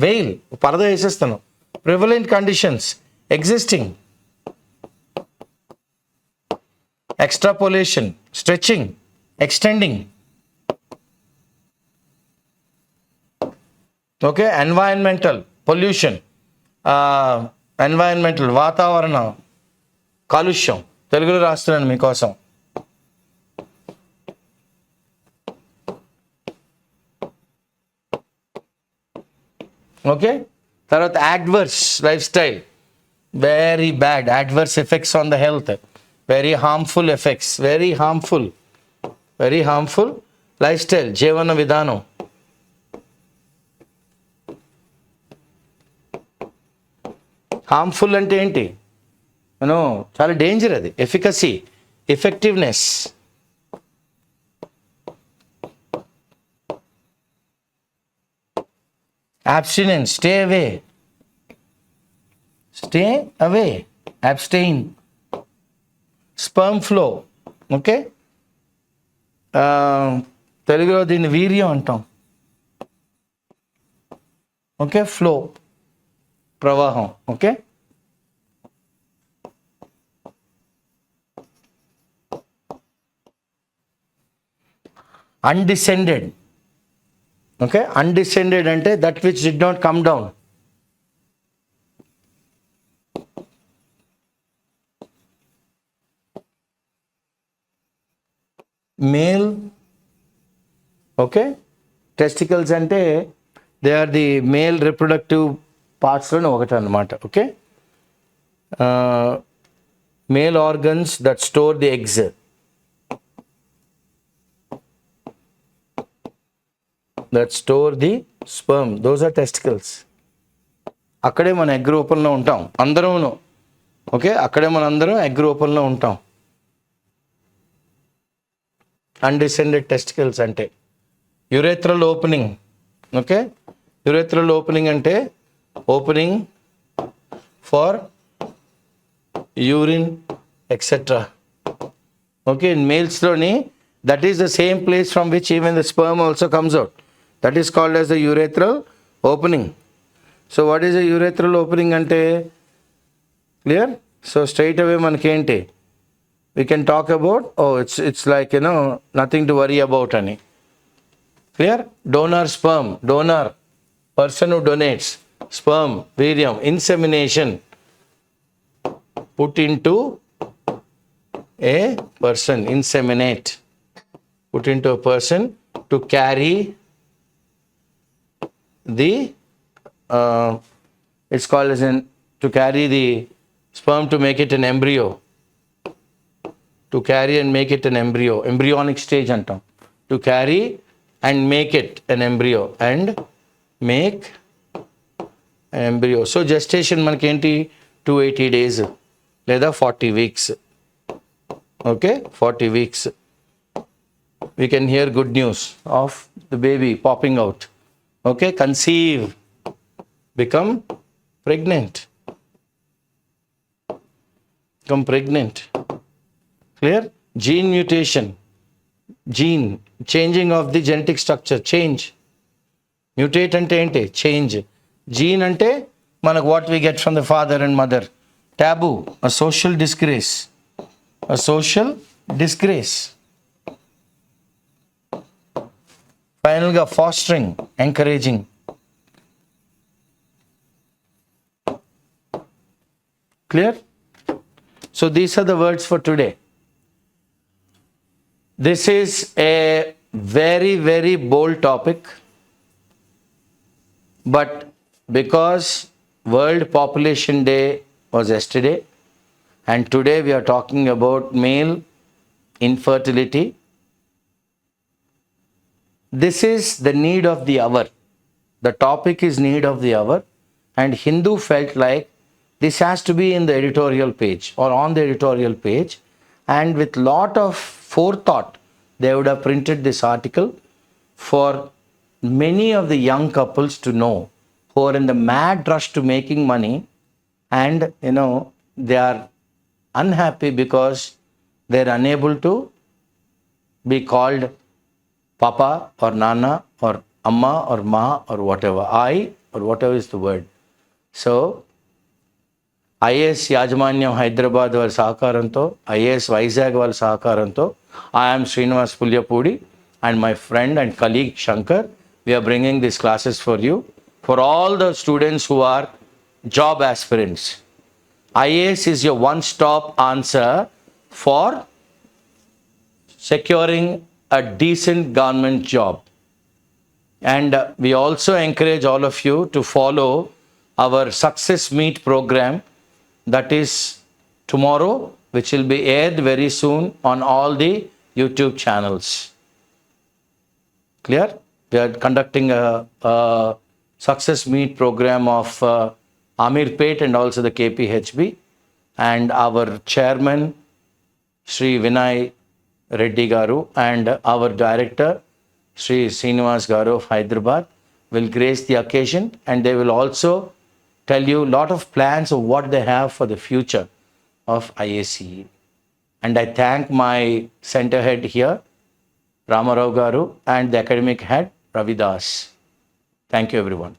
veil, పరద వేసేస్తాను. Prevalent conditions, existing. Extrapolation, stretching, extending. Okay, environmental, pollution, environmental, వాతావరణ కాలుష్యం. తెలుగులో రాస్తున్నాను మీకోసం. Okay, తర్వాత adverse lifestyle, very bad, adverse effects on the health. Very harmful effects, very harmful lifestyle, జీవన విధానం. హార్మ్ఫుల్ అంటే ఏంటి, చాలా డేంజర్ అది. Efficacy, effectiveness. abstinence, stay away, abstain, sperm flow. Okay, తెలుగులో దీన్ని వీర్యం అంటాం. ఓకే, ఫ్లో, ప్రవాహం. Okay, undescended. ఓకే, అన్డిసెండెడ్ అంటే that which did not come down. Male. Okay, testicles అంటే they are the male reproductive పార్ట్స్లోనే ఒకటి అన్నమాట. Okay, male organs that store the eggs. That store the sperm, those are testicles. అక్కడే మన egg రూపంలో ఉంటాం అందరూను. Okay, అక్కడే మన అందరం ఎగ్ రూపంలో ఉంటాం. అన్డిసెండెడ్ టెస్టికల్స్ అంటే urethral opening. Okay, urethral opening అంటే opening for urine etcetera. Okay, in మేల్స్లోని that is the same place from which even the sperm also comes out. That is called as the urethral opening. So what is the urethral opening అంటే clear? So straight away మనకేంటి, we can talk about, oh, it's like, nothing to worry about ani. Clear? Donor sperm, donor, person who donates sperm, virium, insemination, put into a person, inseminate, put into a person to carry the it's called as to carry the sperm to make it an embryo. To carry and make it an embryo, embryonic stage antam. To carry and make it an embryo and make an embryo. So gestation manaki enti 280 days leda 40 weeks. Okay, 40 weeks. We can hear good news of the baby popping out. Okay, conceive, become pregnant. Become pregnant. Clear? Gene mutation, gene changing of the genetic structure, change. Mutate ante ente change. Gene ante manaku what we get from the father and mother. Taboo, a social disgrace, a social disgrace. Final ga fostering, encouraging. Clear? So these are the words for today. This is a very, very bold topic, but because World Population Day was yesterday, and today we are talking about male infertility, this is the need of the hour. The topic is need of the hour, and Hindu felt like this has to be in the editorial page or on the editorial page, and with lot of forethought they would have printed this article for many of the young couples to know who are in the mad rush to making money, and they are unhappy because they are unable to be called papa or nana or amma or ma or whatever, I or whatever is the word. So IAS యాజమాన్యం హైదరాబాద్ వారి సహకారంతో, IAS Vizag వారి సహకారంతో, I'm Srinivas Pulyapudi and my friend and colleague Shankar, we're bringing this classes for you, for all the students who are job aspirants. IAS is your one stop answer for securing a decent government job. And we also encourage all of you to follow our Success Meet program that is tomorrow, which will be aired very soon on all the YouTube channels. Clear? We are conducting a Success Meet program of Amir Pate and also the KPHB, and our chairman Sri Vinay Reddy Garu and our director Sri Srinivas Garu of Hyderabad will grace the occasion, and they will also tell you a lot of plans of what they have for the future of IACE. And I thank my center head here, Ramarao Garu, and the academic head, Ravidas. Thank you, everyone.